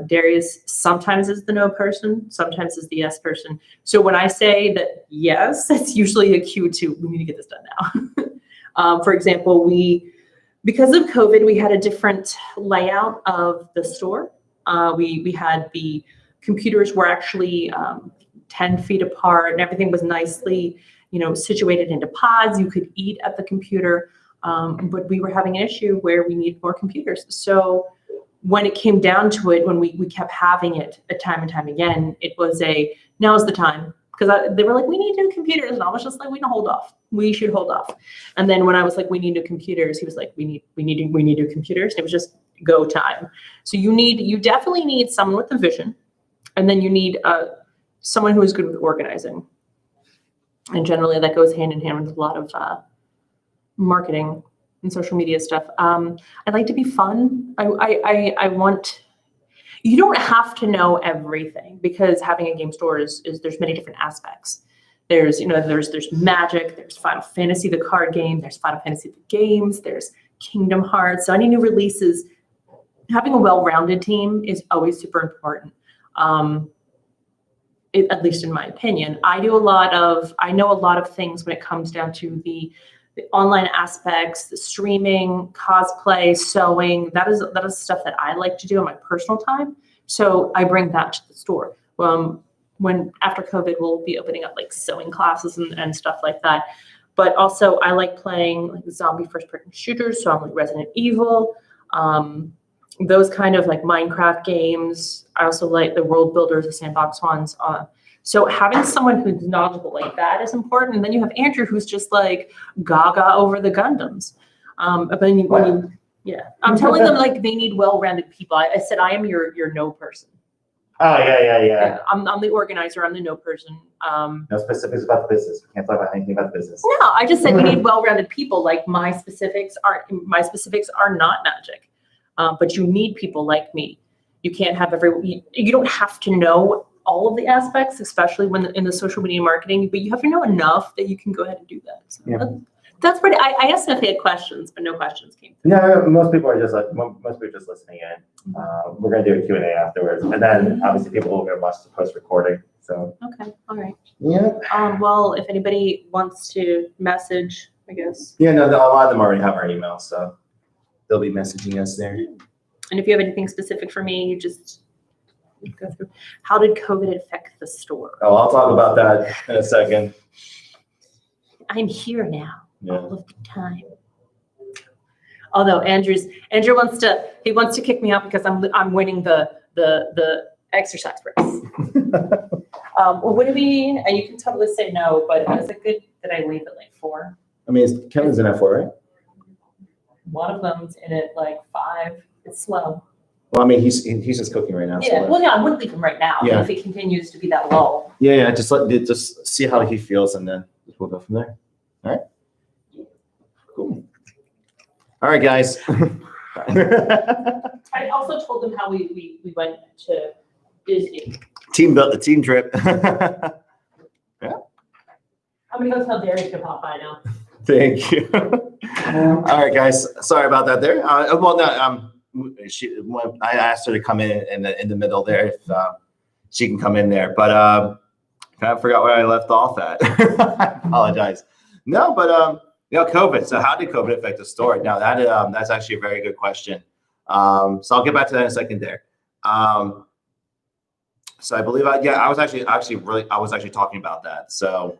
Darius sometimes is the no person, sometimes is the yes person. So when I say that yes, it's usually a cue to we need to get this done now. For example, because of COVID, we had a different layout of the store. We had the computers were actually 10 feet apart, and everything was nicely, situated into pods. You could eat at the computer, but we were having an issue where we need more computers. So when it came down to it, when we kept having it time and time again, it was now's the time. Because they were like, we need new computers. And I was just like, we should hold off. And then when I was like, we need new computers, he was like, we need new computers. And it was just go time. So you definitely need someone with a vision. And then you need someone who is good with organizing. And generally that goes hand in hand with a lot of marketing and social media stuff. I like to be fun. I want, you don't have to know everything, because having a game store is there's many different aspects. There's Magic, there's Final Fantasy, the card game, there's Final Fantasy, the games, there's Kingdom Hearts. So any new releases, having a well-rounded team is always super important. At least in my opinion. I know a lot of things when it comes down to the online aspects, the streaming, cosplay, sewing. That is stuff that I like to do in my personal time. So I bring that to the store. When after COVID, we'll be opening up like sewing classes and stuff like that. But also I like playing like zombie first-person shooters. So I'm like Resident Evil, those kind of like Minecraft games. I also like the world builders, the sandbox ones. So having someone who's knowledgeable like that is important. And then you have Andrew, who's just like gaga over the Gundams. But then I'm telling them like they need well-rounded people. I said, I am your no person. Oh, yeah. I'm the organizer. I'm the no person. No specifics about the business. We can't talk about anything about the business. No, I just said we need well-rounded people. Like my specifics are not Magic. But you need people like me. You can't have you don't have to know all of the aspects, especially when in the social media marketing, but you have to know enough that you can go ahead and do that. So yeah. That's pretty, I asked them if they had questions, but no questions came through. No, most people are just listening in. We're going to do a Q&A afterwards. And then obviously people will go watch the post recording. So. Okay. All right. Yeah. Well, if anybody wants to message, I guess. Yeah, no, a lot of them already have our email, so they'll be messaging us there. And if you have anything specific for me, you just go through. How did COVID affect the store? Oh, I'll talk about that in a second. I'm here now, all of the time. Although Andrew wants to kick me out because I'm winning the exercise race. Well, what do we? And you can totally say no, but is it good that I leave at like 4? I mean, Kevin's in at 4, right? One of them's in at like 5. It's slow. Well, I mean, he's just cooking right now. Yeah. So Well, yeah, I wouldn't leave him right now. Yeah. If he continues to be that low. yeah. Just see how he feels, and then we'll go from there. All right. Cool. All right, guys. I also told them how we went to Disney. Team trip. I I'm gonna go tell Darius to pop by now. Thank you. All right, guys. Sorry about that there. Well, no, I asked her to come in the middle there if she can come in there, but kind of forgot where I left off at. I apologize. No, but COVID. So how did COVID affect the store? Now that's actually a very good question. So I'll get back to that in a second there. So I believe I was actually talking about that. So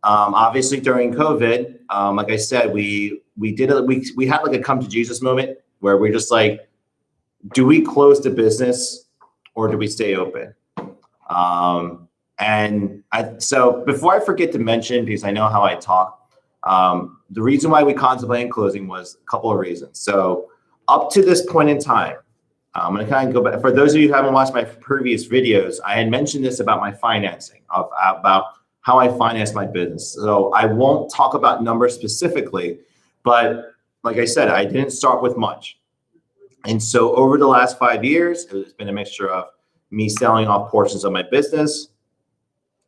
obviously during COVID, like I said, we had like a come to Jesus moment where we're just like, do we close the business or do we stay open? So before I forget to mention, because I know how I talk, the reason why we contemplated closing was a couple of reasons. So up to this point in time, I'm going to kind of go back. For those of you who haven't watched my previous videos, I had mentioned this about my financing, about how I finance my business. So I won't talk about numbers specifically, but like I said, I didn't start with much. And so over the last 5 years, it's been a mixture of me selling off portions of my business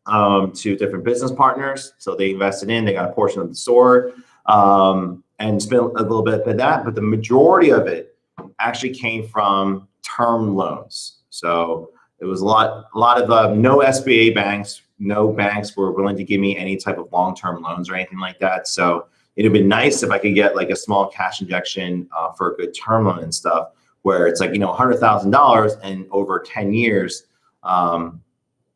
to different business partners. So they invested in, they got a portion of the store, and spent a little bit of that. But the majority of it actually came from term loans. So it was a lot of no SBA banks, no banks were willing to give me any type of long-term loans or anything like that. So it'd have been nice if I could get like a small cash injection for a good term loan and stuff, where it's like, $100,000 and over 10 years, it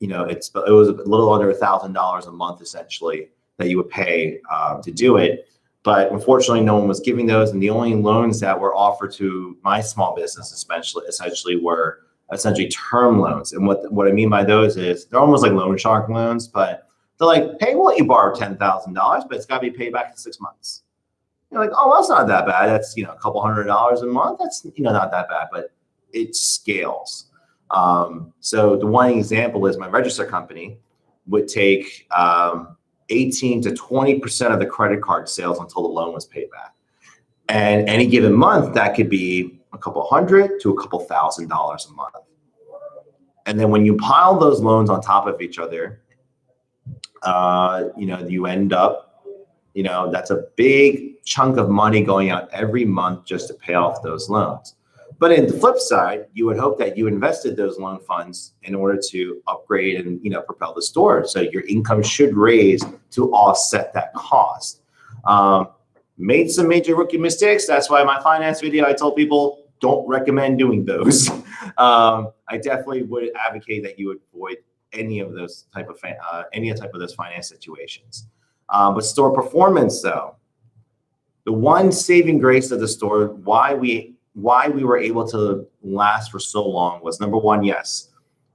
was a little under $1,000 a month essentially that you would pay to do it. But unfortunately, no one was giving those, and the only loans that were offered to my small business essentially were term loans. And what I mean by those is they're almost like loan shark loans, but they're like, hey, we'll let you borrow $10,000, but it's got to be paid back in 6 months. You're like, oh, well, that's not that bad. That's, a couple $100 a month. That's, not that bad, but it scales. So the one example is my register company would take 18 to 20% of the credit card sales until the loan was paid back. And any given month, that could be a couple $100 to a couple $1,000 a month. And then when you pile those loans on top of each other, you end up, that's a big chunk of money going out every month just to pay off those loans. But in the flip side, you would hope that you invested those loan funds in order to upgrade and, propel the store. So your income should raise to offset that cost. Made some major rookie mistakes. That's why my finance video, I told people, don't recommend doing those. I definitely would advocate that you avoid any of those type of those finance situations. But store performance, though, the one saving grace of the store, why we were able to last for so long was, number one, yes,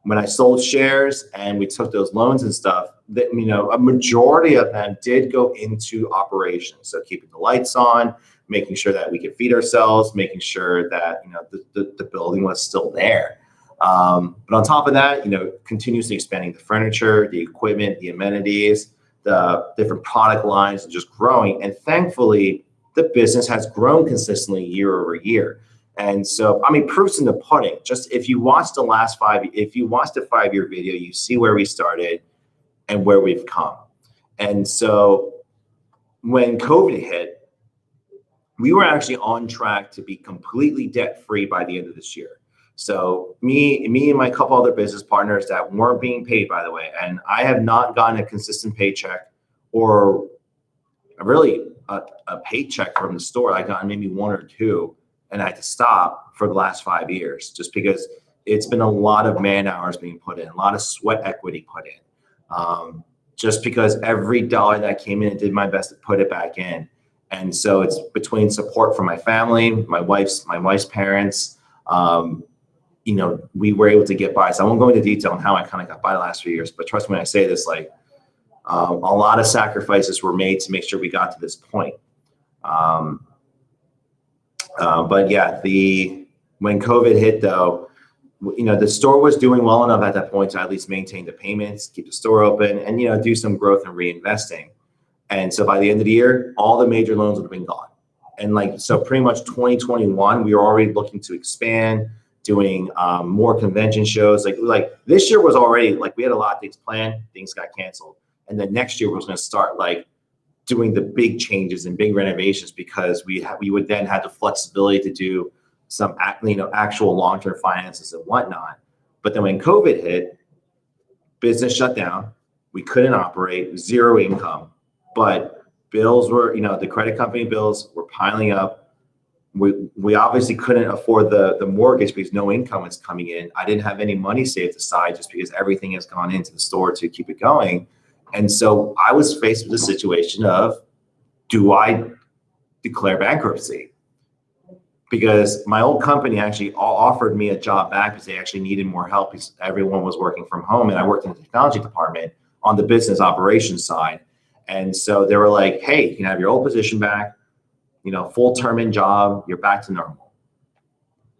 when I sold shares and we took those loans and stuff, that a majority of them did go into operations. So keeping the lights on, making sure that we could feed ourselves, making sure that the building was still there. But on top of that, continuously expanding the furniture, the equipment, the amenities, the different product lines, and just growing. And thankfully, the business has grown consistently year over year. And so, proof's in the pudding. Just if you watch the 5-year video, you see where we started and where we've come. And so when COVID hit, we were actually on track to be completely debt-free by the end of this year. So me and my couple other business partners that weren't being paid, by the way, and I have not gotten a consistent paycheck or really a paycheck from the store. I got maybe one or two, and I had to stop for the last 5 years just because it's been a lot of man hours being put in, a lot of sweat equity put in. Just because every dollar that came in, I did my best to put it back in. And so it's between support from my family, my wife's parents, we were able to get by. So I won't go into detail on how I kind of got by the last few years, but trust me when I say this, a lot of sacrifices were made to make sure we got to this point. But yeah, when COVID hit though, the store was doing well enough at that point to at least maintain the payments, keep the store open, and, do some growth and reinvesting. And so by the end of the year, all the major loans would have been gone. And so pretty much 2021, we were already looking to expand, doing more convention shows. Like this year was already we had a lot of things planned, things got canceled. And then next year, we're going to start like doing the big changes and big renovations, because we would then have the flexibility to do some, actual long-term finances and whatnot. But then when COVID hit, business shut down. We couldn't operate, zero income, but bills were, the credit company bills were piling up. We obviously couldn't afford the mortgage because no income was coming in. I didn't have any money saved aside just because everything has gone into the store to keep it going. And so I was faced with the situation of, do I declare bankruptcy? Because my old company actually offered me a job back because they actually needed more help because everyone was working from home, and I worked in the technology department on the business operations side. And so they were like, hey, you can have your old position back, full term in job, you're back to normal.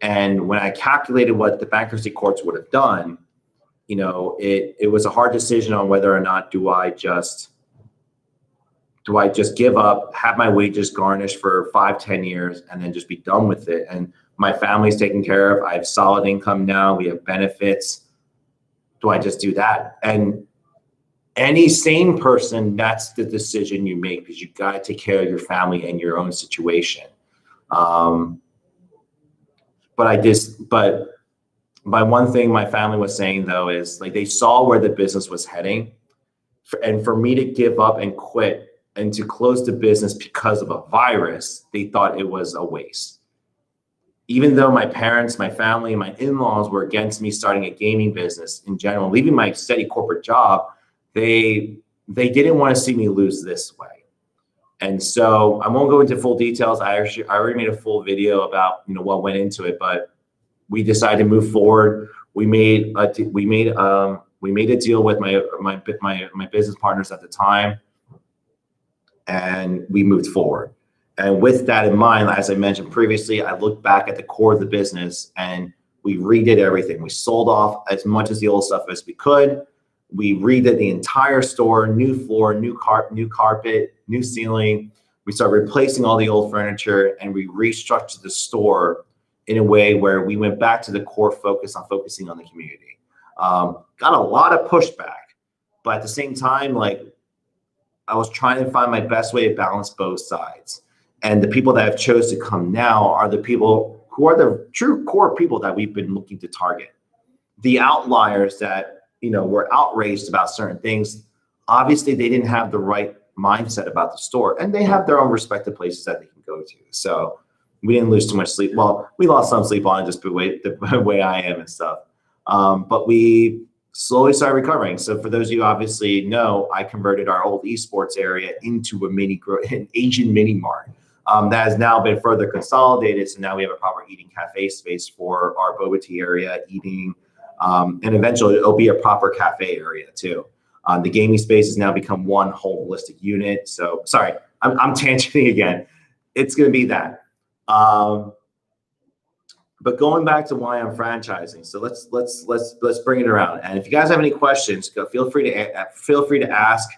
And when I calculated what the bankruptcy courts would have done, it was a hard decision on whether or not do I just give up, have my wages garnished for 5-10 years, and then just be done with it. And my family's taken care of. I have solid income now. We have benefits. Do I just do that? And any sane person, that's the decision you make, because you got to take care of your family and your own situation. But my one thing my family was saying though is like they saw where the business was heading, and for me to give up and quit and to close the business because of a virus, they thought it was a waste. Even though my parents, my family, and my in-laws were against me starting a gaming business in general, leaving my steady corporate job, they didn't want to see me lose this way. And so I won't go into full details. I already made a full video about what went into it, but we decided to move forward. We made a deal with my business partners at the time, and we moved forward. And with that in mind, as I mentioned previously, I looked back at the core of the business and we redid everything. We sold off as much of the old stuff as we could. We redid the entire store, new floor, new carpet, new ceiling. We started replacing all the old furniture, and we restructured the store in a way where we went back to the core focus on focusing on the community. Got a lot of pushback, but at the same time, I was trying to find my best way to balance both sides. And the people that have chose to come now are the people who are the true core people that we've been looking to target. The outliers that, were outraged about certain things, obviously they didn't have the right mindset about the store, and they have their own respective places that they can go to. So we didn't lose too much sleep. Well, we lost some sleep on it, just the way I am and stuff. But we slowly started recovering. So for those of you obviously know, I converted our old esports area into an Asian mini mart. That has now been further consolidated. So now we have a proper eating cafe space for our boba tea area, eating, and eventually it'll be a proper cafe area too. The gaming space has now become one holistic unit. So sorry, I'm tangenting again. It's going to be that. But going back to why I'm franchising, so let's bring it around. And if you guys have any questions, feel free to ask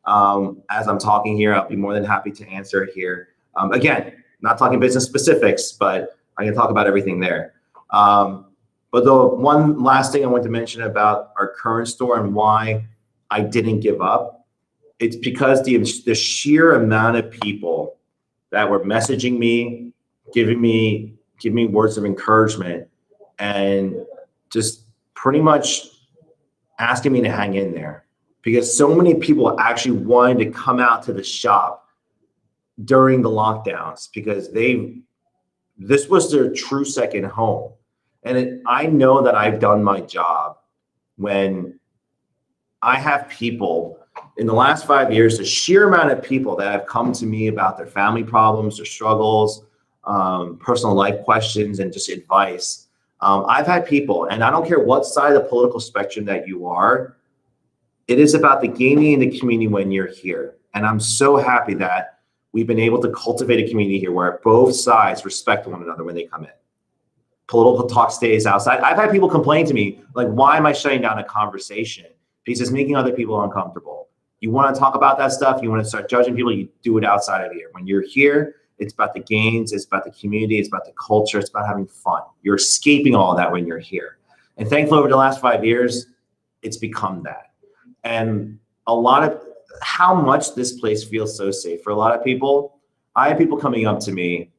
as I'm talking here. I'll be more than happy to answer it here. Again, not talking business specifics, but I can talk about everything there. But the one last thing I want to mention about our current store and why I didn't give up, it's because the sheer amount of people that were messaging me, giving me words of encouragement, and just pretty much asking me to hang in there, because so many people actually wanted to come out to the shop during the lockdowns because this was their true second home. And I know that I've done my job when I have people in the last 5 years, the sheer amount of people that have come to me about their family problems, their struggles, personal life questions, and just advice. I've had people, and I don't care what side of the political spectrum that you are, it is about the gaming and the community when you're here. And I'm so happy that we've been able to cultivate a community here where both sides respect one another when they come in. Political talk stays outside. I've had people complain to me, like, why am I shutting down a conversation? Because it's making other people uncomfortable. You want to talk about that stuff, you want to start judging people, you do it outside of here. When you're here, it's about the games, it's about the community, it's about the culture, it's about having fun. You're escaping all of that when you're here. And thankfully, over the last 5 years, it's become that. And a lot how much this place feels so safe for a lot of people. I have people coming up to me,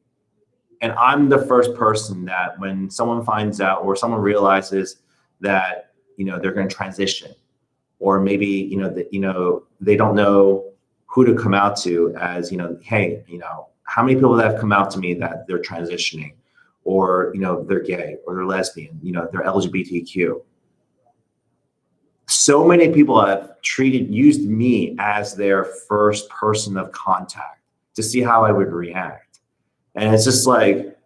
and I'm the first person that when someone finds out or someone realizes that, they're going to transition, or maybe, they don't know who to come out to as, hey, how many people that have come out to me that they're transitioning, or, they're gay, or they're lesbian, they're LGBTQ. So many people have used me as their first person of contact to see how I would react. And it's just like,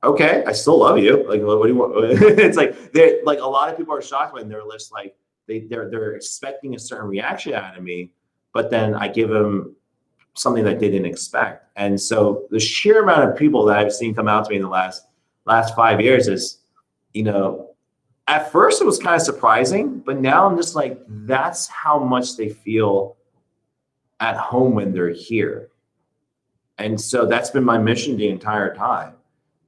okay, I still love you. Like, what do you want? It's like, they're like, a lot of people are shocked when they're just like, they're expecting a certain reaction out of me, but then I give them something that they didn't expect. And so the sheer amount of people that I've seen come out to me in the last 5 years is, at first it was kind of surprising, but now I'm just like, that's how much they feel at home when they're here. And so that's been my mission the entire time.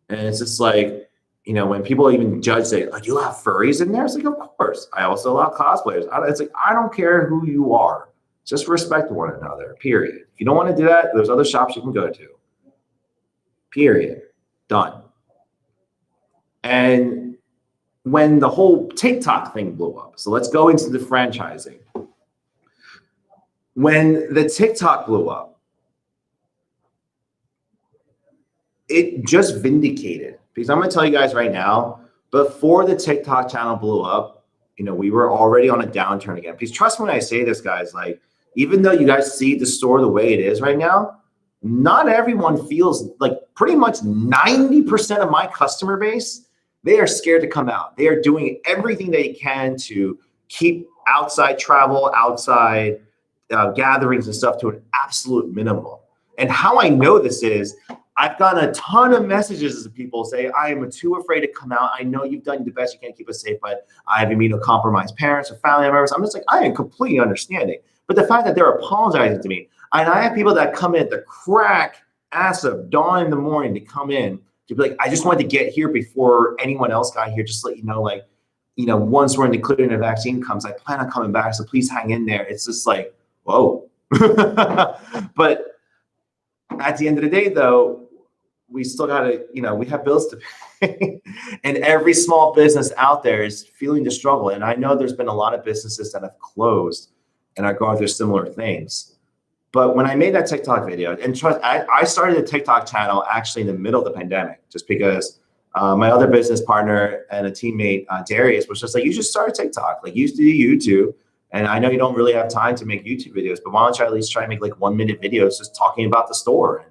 And it's just like, when people even judge, say, like, you have furries in there? It's like, of course. I also allow cosplayers. It's like, I don't care who you are. Just respect one another, period. If you don't want to do that, there's other shops you can go to. Period. Done. And when the whole TikTok thing blew up, so let's go into the franchising. When the TikTok blew up, it just vindicated, because I'm going to tell you guys right now, before the TikTok channel blew up, we were already on a downturn again. Because trust me when I say this, guys, like, even though you guys see the store the way it is right now, not everyone feels like, pretty much 90% of my customer base, they are scared to come out. They are doing everything they can to keep outside travel, outside gatherings and stuff to an absolute minimum. And how I know this is, I've gotten a ton of messages of people say, I am too afraid to come out. I know you've done the best you can to keep us safe, but I have immunocompromised parents or family members. I'm just like, I am completely understanding. But the fact that they're apologizing to me, and I have people that come in at the crack ass of dawn in the morning to come in to be like, I just wanted to get here before anyone else got here, just to let you know, like, once we're in the clear and the vaccine comes, I plan on coming back, so please hang in there. It's just like, whoa. But at the end of the day, though, we still got to, we have bills to pay. And every small business out there is feeling the struggle. And I know there's been a lot of businesses that have closed and are going through similar things. But when I made that TikTok video, and trust, I started a TikTok channel actually in the middle of the pandemic, just because my other business partner and a teammate, Darius, was just like, you should start a TikTok. Like, you used to do YouTube. And I know you don't really have time to make YouTube videos, but why don't you at least try to make like 1-minute videos just talking about the store?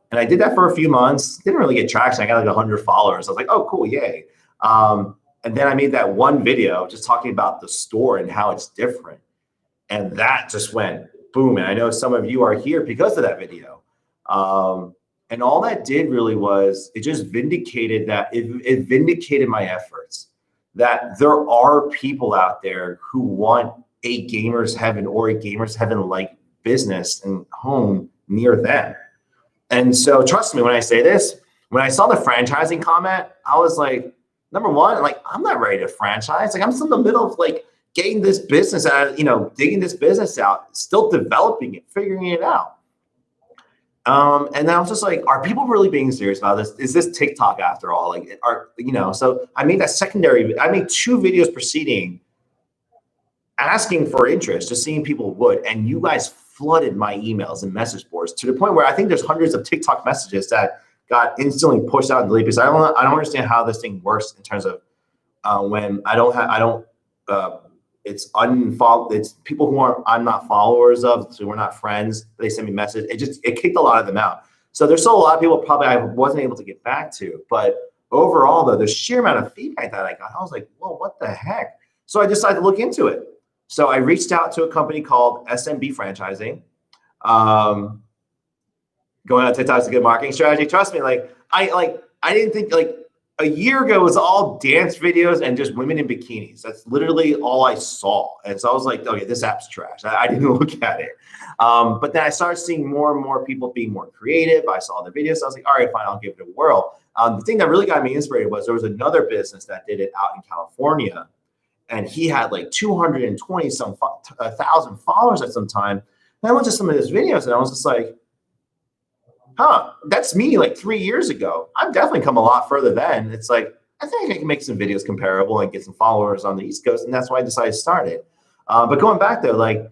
And I did that for a few months. Didn't really get traction. I got like 100 followers. I was like, oh, cool, yay. And then I made that one video just talking about the store and how it's different. And that just went boom. And I know some of you are here because of that video. And all that did really was, it just vindicated that, it vindicated my efforts, that there are people out there who want a gamer's heaven or a gamer's heaven-like business and home near them. And so trust me when I say this, when I saw the franchising comment, I was like, number one, like, I'm not ready to franchise. Like, I'm still in the middle of like getting this business out, digging this business out, still developing it, figuring it out. And I was just like, are people really being serious about this? Is this TikTok after all? Like, so I made that I made 2 videos preceding asking for interest, just seeing people would, and you guys flooded my emails and message boards to the point where I think there's hundreds of TikTok messages that got instantly pushed out and deleted, because I don't understand how this thing works in terms of when it's unfollow, it's people who I'm not followers of, so we're not friends. They send me messages. It kicked a lot of them out. So there's still a lot of people probably I wasn't able to get back to. But overall, though, the sheer amount of feedback that I got, I was like, whoa, what the heck? So I decided to look into it. So I reached out to a company called SMB Franchising. Going on TikTok is a good marketing strategy. Trust me, I didn't think a year ago it was all dance videos and just women in bikinis. That's literally all I saw. And so I was like, okay, this app's trash. I didn't look at it. But then I started seeing more and more people being more creative. I saw the videos. So I was like, all right, fine, I'll give it a whirl. The thing that really got me inspired was there was another business that did it out in California. and he had like 220 some thousand followers at some time. And I went to some of his videos and I was just like, huh, that's me like 3 years ago. I've definitely come a lot further then. It's like, I think I can make some videos comparable and get some followers on the East Coast. And that's why I decided to start it. But going back though, like,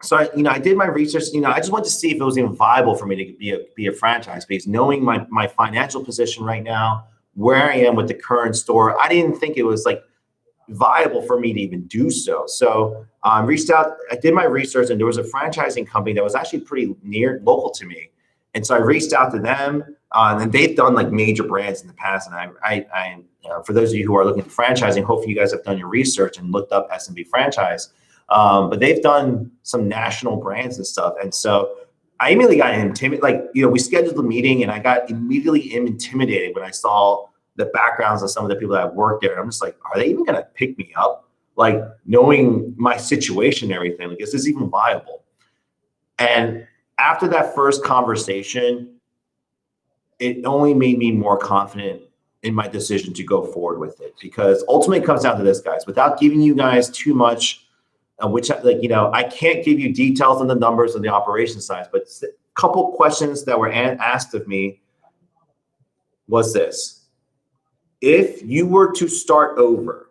so I did my research. I just wanted to see if it was even viable for me to be a franchise, because knowing my financial position right now, where I am with the current store, I didn't think it was like viable for me to even do so. So reached out, I did my research, and there was a franchising company that was actually pretty local to me. And so I reached out to them, and they've done like major brands in the past. And I for those of you who are looking at franchising, hopefully you guys have done your research and looked up S&B franchise. But they've done some national brands and stuff. And so I immediately got intimidated. Like, we scheduled a meeting and I got immediately intimidated when I saw the backgrounds of some of the people that have worked there. I'm just like, are they even going to pick me up? Like, knowing my situation and everything, like, is this even viable? And after that first conversation, it only made me more confident in my decision to go forward with it, because ultimately it comes down to this, guys, without giving you guys too much, which, I can't give you details on the numbers on the operation side, but a couple questions that were asked of me was this: if you were to start over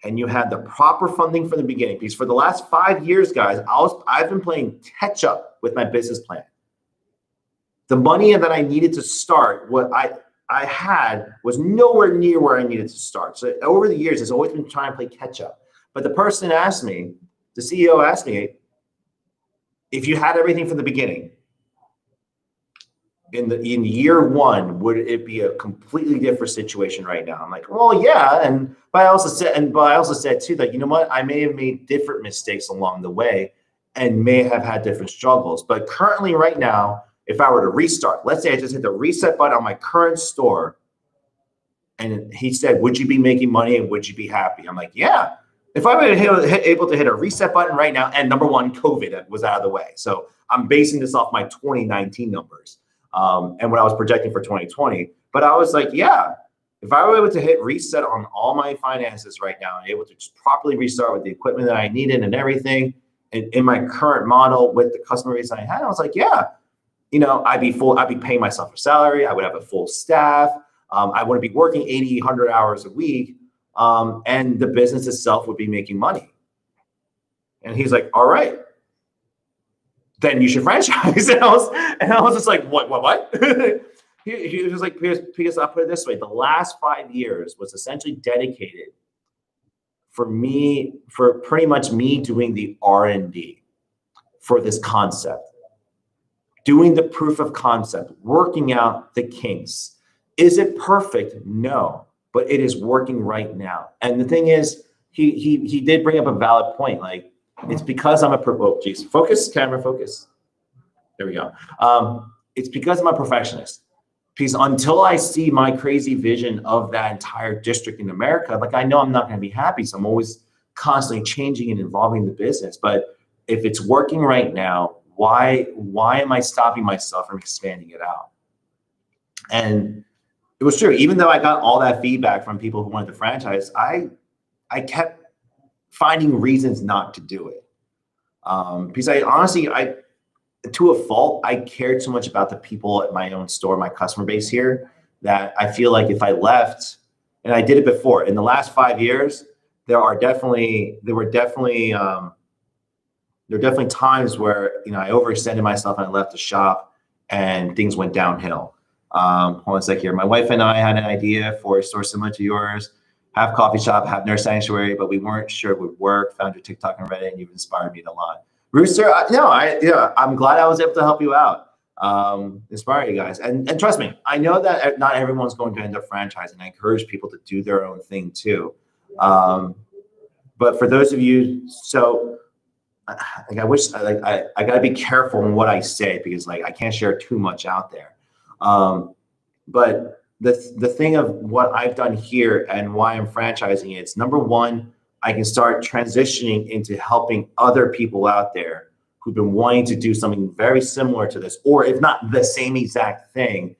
and you had the proper funding from the beginning, because for the last 5 years, guys, I've been playing catch up with my business plan. The money that I needed to start, what I had was nowhere near where I needed to start. So over the years, it's always been trying to play catch up. But the person asked me, the CEO asked me, if you had everything from the beginning, in year one, would it be a completely different situation right now? I'm like, well, yeah. But I also said too, that, you know what, I may have made different mistakes along the way and may have had different struggles. But currently right now, if I were to restart, let's say I just hit the reset button on my current store, and he said, would you be making money and would you be happy? I'm like, yeah. If I were able to hit a reset button right now, and number one, COVID was out of the way. So I'm basing this off my 2019 numbers and what I was projecting for 2020. But I was like, yeah, if I were able to hit reset on all my finances right now and able to just properly restart with the equipment that I needed and everything, and in my current model with the customer base I had, I was like, yeah, I'd be paying myself a salary. I would have a full staff. I wouldn't be working 80, 100 hours a week. And the business itself would be making money. And he's like, all right, then you should franchise. And I was just like, what? He was like, because I'll put it this way. The last 5 years was essentially dedicated for pretty much me doing the R&D for this concept, doing the proof of concept, working out the kinks. Is it perfect? No. But it is working right now. And the thing is, he did bring up a valid point. Like, it's because I'm focus, camera, focus. There we go. It's because I'm a perfectionist. Because until I see my crazy vision of that entire district in America, like, I know I'm not going to be happy. So I'm always constantly changing and evolving the business. But if it's working right now, why am I stopping myself from expanding it out? And it was true. Even though I got all that feedback from people who wanted to franchise, I kept finding reasons not to do it. Because I honestly, to a fault, I cared so much about the people at my own store, my customer base here, that I feel like if I left, and I did it before, in the last 5 years, there were definitely times where, I overextended myself and I left the shop and things went downhill. Hold on a sec here. My wife and I had an idea for a store similar to yours, have coffee shop, have nurse sanctuary, but we weren't sure it would work. Found your TikTok and Reddit, and you've inspired me a lot. Rooster, I'm glad I was able to help you out, inspire you guys. And trust me, I know that not everyone's going to end up franchising. I encourage people to do their own thing too. But for those of you, I wish I gotta be careful in what I say, because I can't share too much out there. But the thing of what I've done here and why I'm franchising, it's number one, I can start transitioning into helping other people out there who've been wanting to do something very similar to this, or if not the same exact thing,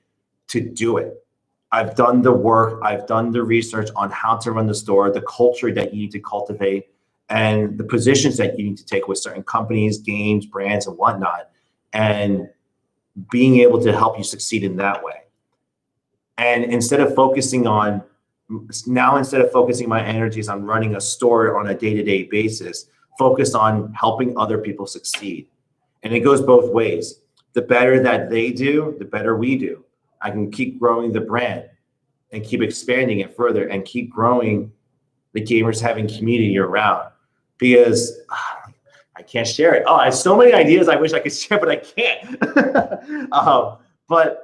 to do it. I've done the work, I've done the research on how to run the store, the culture that you need to cultivate, and the positions that you need to take with certain companies, games, brands, and whatnot, and being able to help you succeed in that way. And instead of focusing my energies on running a store on a day-to-day basis, focus on helping other people succeed. And it goes both ways. The better that they do, the better we do. I can keep growing the brand and keep expanding it further and keep growing the gamers having community around, because I can't share it. Oh, I have so many ideas I wish I could share, but I can't. But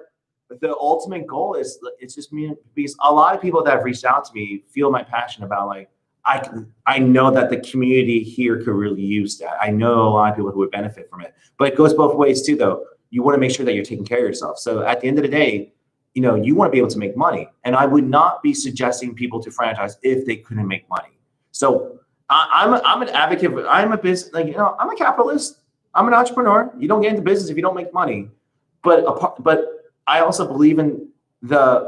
the ultimate goal is, it's just me, because a lot of people that have reached out to me feel my passion about, like, I know that the community here could really use that. I know a lot of people who would benefit from it, but it goes both ways too, though. You want to make sure that you're taking care of yourself. So at the end of the day, you know, you want to be able to make money. And I would not be suggesting people to franchise if they couldn't make money. So I'm an advocate. I'm a business, like, you know, I'm a capitalist. I'm an entrepreneur. You don't get into business if you don't make money. But I also believe in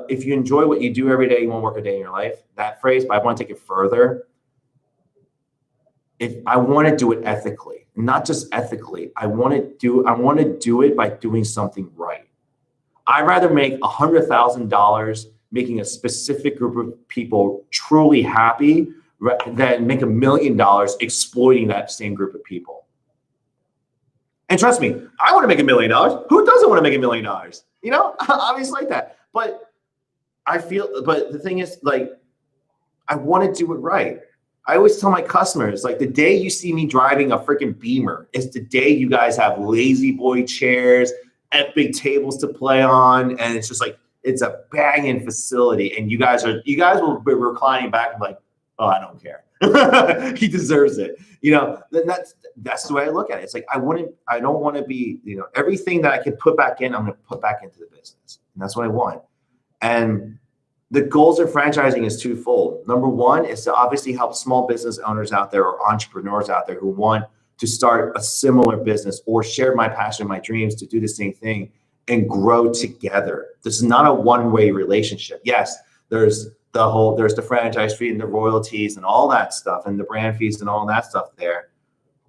if you enjoy what you do every day, you won't work a day in your life. That phrase, but I want to take it further. If I want to do it ethically, not just ethically, I want to do it by doing something right. I'd rather make $100,000 making a specific group of people truly happy than make $1 million exploiting that same group of people. And trust me, I want to make $1 million. Who doesn't want to make $1 million? You know, obviously like that. But the thing is, like, I want to do it right. I always tell my customers, like, the day you see me driving a freaking Beamer is the day you guys have lazy boy chairs, epic tables to play on, and it's just like, it's a banging facility, and you guys will be reclining back and like, oh, I don't care. He deserves it. You know, that's the way I look at it. It's like, I don't want to be, you know, everything that I can put back in, I'm going to put back into the business. And that's what I want. And the goals of franchising is twofold. Number one is to obviously help small business owners out there or entrepreneurs out there who want to start a similar business or share my passion, my dreams to do the same thing and grow together. This is not a one-way relationship. Yes, there's the franchise fee and the royalties and all that stuff and the brand fees and all that stuff there.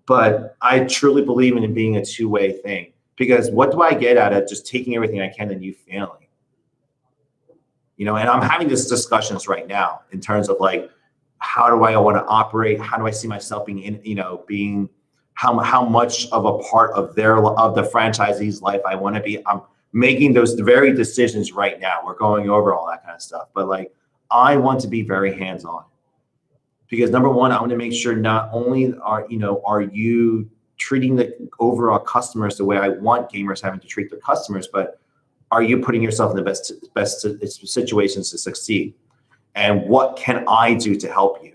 But I truly believe in it being a two-way thing, because what do I get out of just taking everything I can and you failing? You know, and I'm having these discussions right now in terms of, like, how do I want to operate? How do I see myself being how much of a part of the franchisee's life I want to be? I'm making those very decisions right now. We're going over all that kind of stuff, but, like, I want to be very hands-on, because number one, I want to make sure not only are you treating the overall customers the way I want gamers having to treat their customers, but are you putting yourself in the best situations to succeed? And what can I do to help you?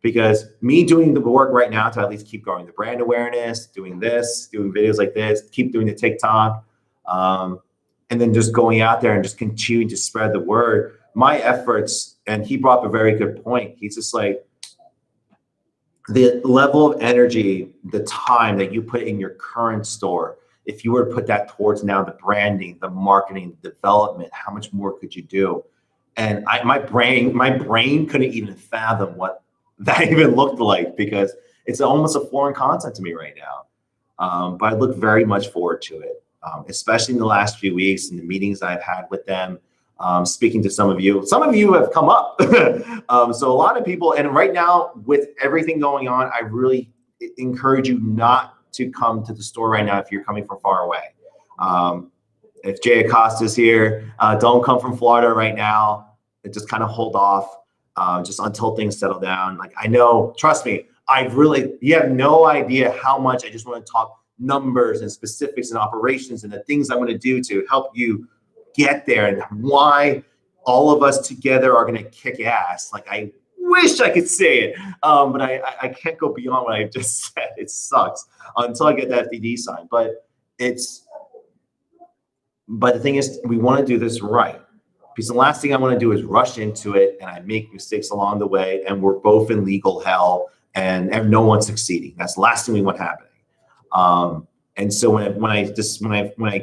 Because me doing the work right now to at least keep growing the brand awareness, doing videos like this, keep doing the TikTok, and then just going out there and just continuing to spread the word. My efforts, and he brought up a very good point. He's just like, the level of energy, the time that you put in your current store, if you were to put that towards now the branding, the marketing, the development, how much more could you do? And my brain couldn't even fathom what that even looked like, because it's almost a foreign concept to me right now. But I look very much forward to it, especially in the last few weeks and the meetings I've had with them, speaking to some of you. Some of you have come up. So a lot of people, and right now with everything going on, I really encourage you not to come to the store right now if you're coming from far away. If Jay Acosta's here, don't come from Florida right now. Just kind of hold off just until things settle down. Like, I know, trust me, you have no idea how much I just want to talk numbers and specifics and operations and the things I'm going to do to help you get there, and why all of us together are going to kick ass. Like, I wish I could say it, but I can't go beyond what I just said. It sucks until I get that FDD sign. But the thing is, we want to do this right, because the last thing I want to do is rush into it and I make mistakes along the way and we're both in legal hell and no one's succeeding. That's the last thing we want happening. And so when I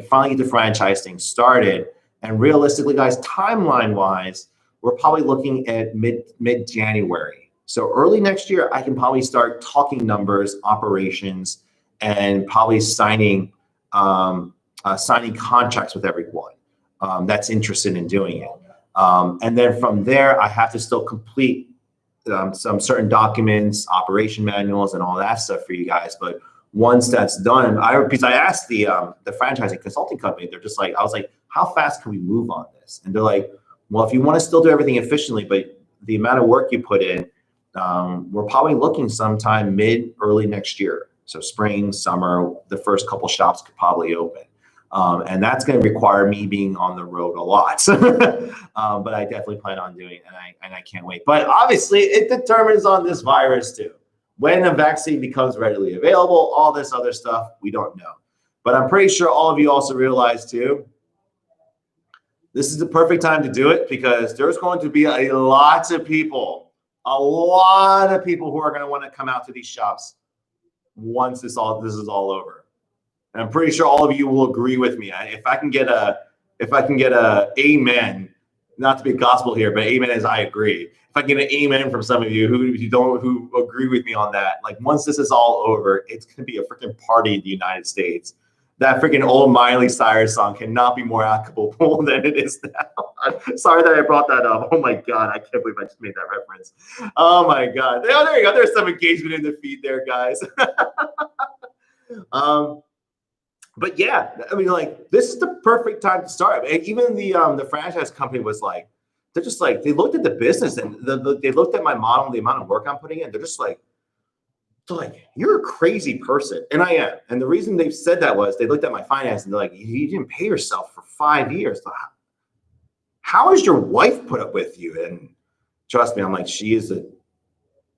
finally get the franchise thing started, And realistically, guys, timeline wise, we're probably looking at mid January. So early next year, I can probably start talking numbers, operations, and probably signing contracts with everyone that's interested in doing it. And then from there, I have to still complete some certain documents, operation manuals, and all that stuff for you guys. But once that's done, because I asked the franchising consulting company, they're just like, I was like, how fast can we move on this? And they're like, well, if you want to still do everything efficiently, but the amount of work you put in, we're probably looking sometime early next year. So spring, summer, the first couple shops could probably open. And that's going to require me being on the road a lot. But I definitely plan on doing it, and I can't wait. But obviously, it determines on this virus too. When a vaccine becomes readily available, all this other stuff, we don't know. But I'm pretty sure all of you also realize too, this is the perfect time to do it because there's going to be a lot of people who are going to want to come out to these shops once this is all over. And I'm pretty sure all of you will agree with me. If I can get a amen, not to be gospel here, but amen as I agree. If I can get an amen from some of you who agree with me on that, like once this is all over, it's going to be a freaking party in the United States. That freaking old Miley Cyrus song cannot be more applicable than it is now. I'm sorry that I brought that up. Oh my God, I can't believe I just made that reference. Oh my God. Oh, there you go. There's some engagement in the feed there, guys. But yeah, I mean, like, this is the perfect time to start. And even the franchise company was like, they're just like, they looked at the business and they looked at my model, the amount of work I'm putting in. They're like, you're a crazy person. And I am. And the reason they said that was they looked at my finance and they're like, you didn't pay yourself for 5 years. How has your wife put up with you? And trust me, I'm like,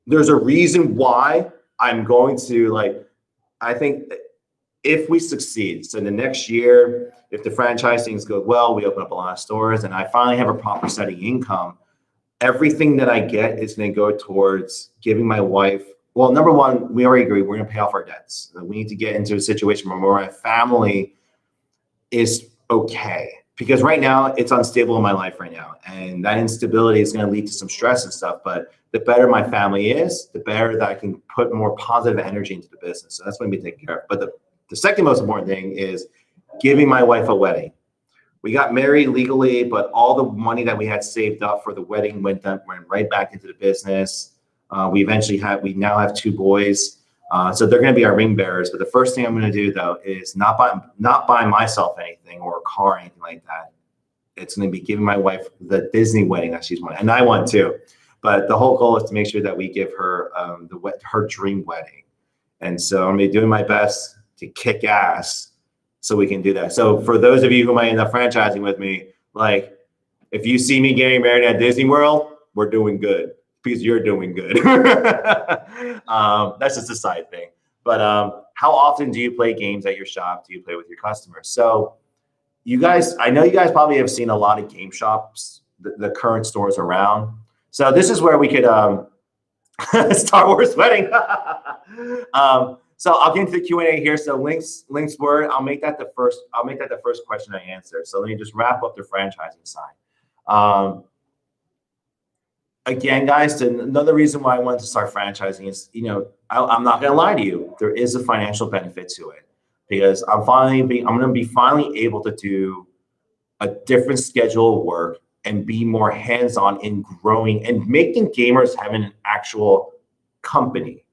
there's a reason why I'm going to, like, I think if we succeed, so the next year, if the franchise things go well, we open up a lot of stores and I finally have a proper steady income, everything that I get is going to go towards giving my wife, well, number one, we already agree, we're going to pay off our debts. We need to get into a situation where my family is okay. Because right now, it's unstable in my life right now. And that instability is going to lead to some stress and stuff. But the better my family is, the better that I can put more positive energy into the business. So that's what I'm going to be taking care of. But the second most important thing is giving my wife a wedding. We got married legally, but all the money that we had saved up for the wedding went right back into the business. We now have 2 boys. So they're going to be our ring bearers. But the first thing I'm going to do though is not buy myself anything or a car or anything like that. It's going to be giving my wife the Disney wedding that she's wanted, and I want too. But the whole goal is to make sure that we give her her dream wedding. And so I'm going to be doing my best to kick ass so we can do that. So for those of you who might end up franchising with me, like if you see me getting married at Disney World, we're doing good because you're doing good. That's just a side thing. But how often do you play games at your shop? Do you play with your customers? So you guys, I know you guys probably have seen a lot of game shops, the current stores around. So this is where we could Star Wars wedding. So I'll get into the Q&A here. So links word, I'll make that the first question I answer. So let me just wrap up the franchising side. Again, guys, another reason why I wanted to start franchising is, I'm not going to lie to you. There is a financial benefit to it because I'm going to be finally able to do a different schedule of work and be more hands-on in growing and making gamers having an actual company.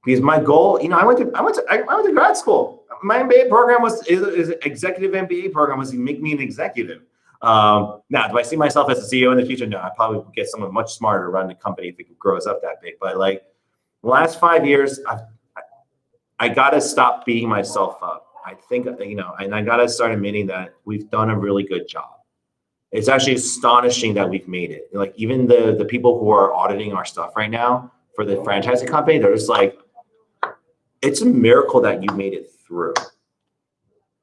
Because my goal, I went to grad school. My MBA program is executive MBA program was to make me an executive. Now, do I see myself as a CEO in the future? No, I probably would get someone much smarter to run the company if it grows up that big. But like the last 5 years, I got to stop beating myself up. I think, and I got to start admitting that we've done a really good job. It's actually astonishing that we've made it. Like even the people who are auditing our stuff right now for the franchising company, they're just like, it's a miracle that you made it through.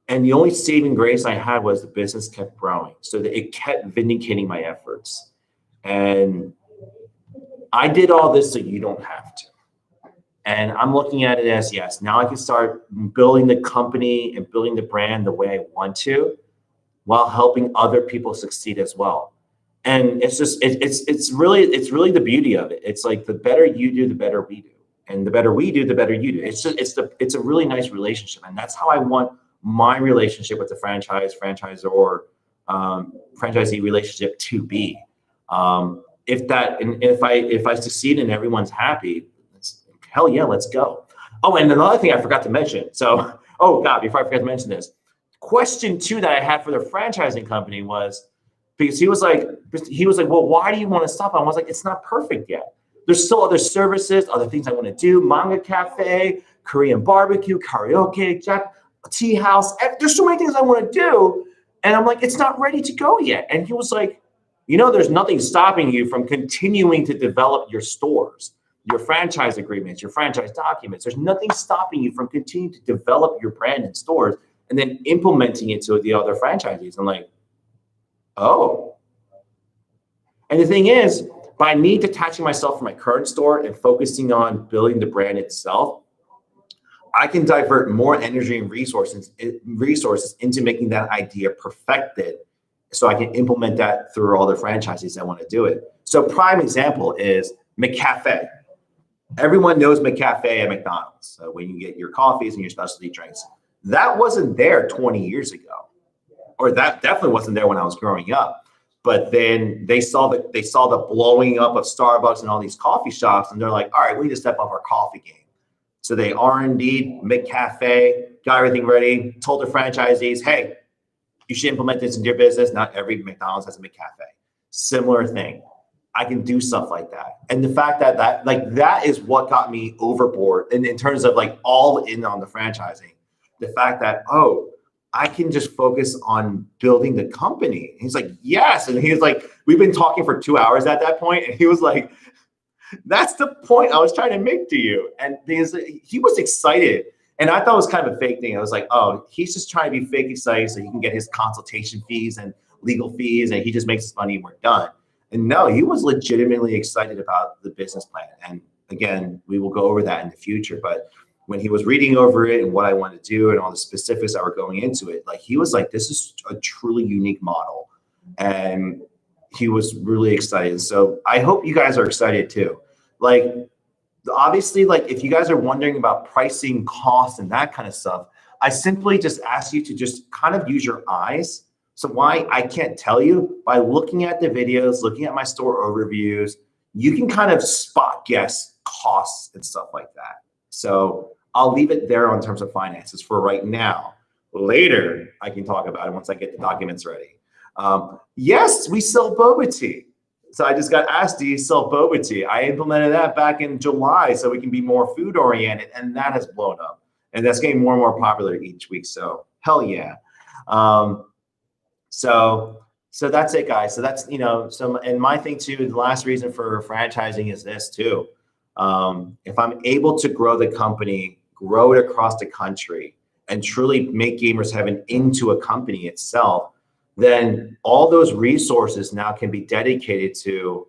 And the only saving grace I had was the business kept growing. So that it kept vindicating my efforts. And I did all this so you don't have to. And I'm looking at it as, yes, now I can start building the company and building the brand the way I want to. while helping other people succeed as well. And it's just, it's really the beauty of it. It's like the better you do, the better we do. And the better we do, the better you do. It's a really nice relationship. And that's how I want my relationship with the franchisor, franchisee relationship to be. If I succeed and everyone's happy, hell yeah, let's go. Oh, and another thing I forgot to mention. So, oh God, before I forget to mention this, question 2 that I had for the franchising company was, because he was like, well, why do you want to stop? I was like, it's not perfect yet. There's still other services, other things I want to do, manga cafe, Korean barbecue, karaoke, tea house. There's so many things I want to do. And I'm like, it's not ready to go yet. And he was like, there's nothing stopping you from continuing to develop your stores, your franchise agreements, your franchise documents. There's nothing stopping you from continuing to develop your brand in stores and then implementing it to the other franchisees. I'm like, oh. And the thing is, by me detaching myself from my current store and focusing on building the brand itself, I can divert more energy and resources into making that idea perfected so I can implement that through all the franchisees that want to do it. So prime example is McCafe. Everyone knows McCafe at McDonald's. So when you get your coffees and your specialty drinks, that wasn't there 20 years ago, or that definitely wasn't there when I was growing up. But then they saw the blowing up of Starbucks and all these coffee shops, and they're like, all right, we need to step up our coffee game. So they R&D'd McCafe, got everything ready, told the franchisees, hey, you should implement this into your business. Not every McDonald's has a McCafe. Similar thing. I can do stuff like that. And the fact that is what got me overboard in terms of like all in on the franchising. The fact that, oh, I can just focus on building the company. And he's like, yes. And he was like, we've been talking for 2 hours at that point. And he was like, that's the point I was trying to make to you. And he was excited. And I thought it was kind of a fake thing. I was like, oh, he's just trying to be fake excited so he can get his consultation fees and legal fees. And he just makes his money and we're done. And no, he was legitimately excited about the business plan. And again, we will go over that in the future. But when he was reading over it and what I wanted to do and all the specifics that were going into it, like he was like, this is a truly unique model. And he was really excited. So I hope you guys are excited too. Like, obviously, like if you guys are wondering about pricing, costs, and that kind of stuff, I simply just ask you to just kind of use your eyes. So why I can't tell you, by looking at the videos, looking at my store overviews, you can kind of spot guess costs and stuff like that. So I'll leave it there in terms of finances for right now. Later, I can talk about it once I get the documents ready. Yes, we sell boba tea. So I just got asked, do you sell boba tea? I implemented that back in July so we can be more food oriented, and that has blown up. And that's getting more and more popular each week. So hell yeah. So that's it, guys. So that's, and my thing too, the last reason for franchising is this too. If I'm able to grow the company, grow it across the country, and truly make Gamers Heaven into a company itself, then all those resources now can be dedicated to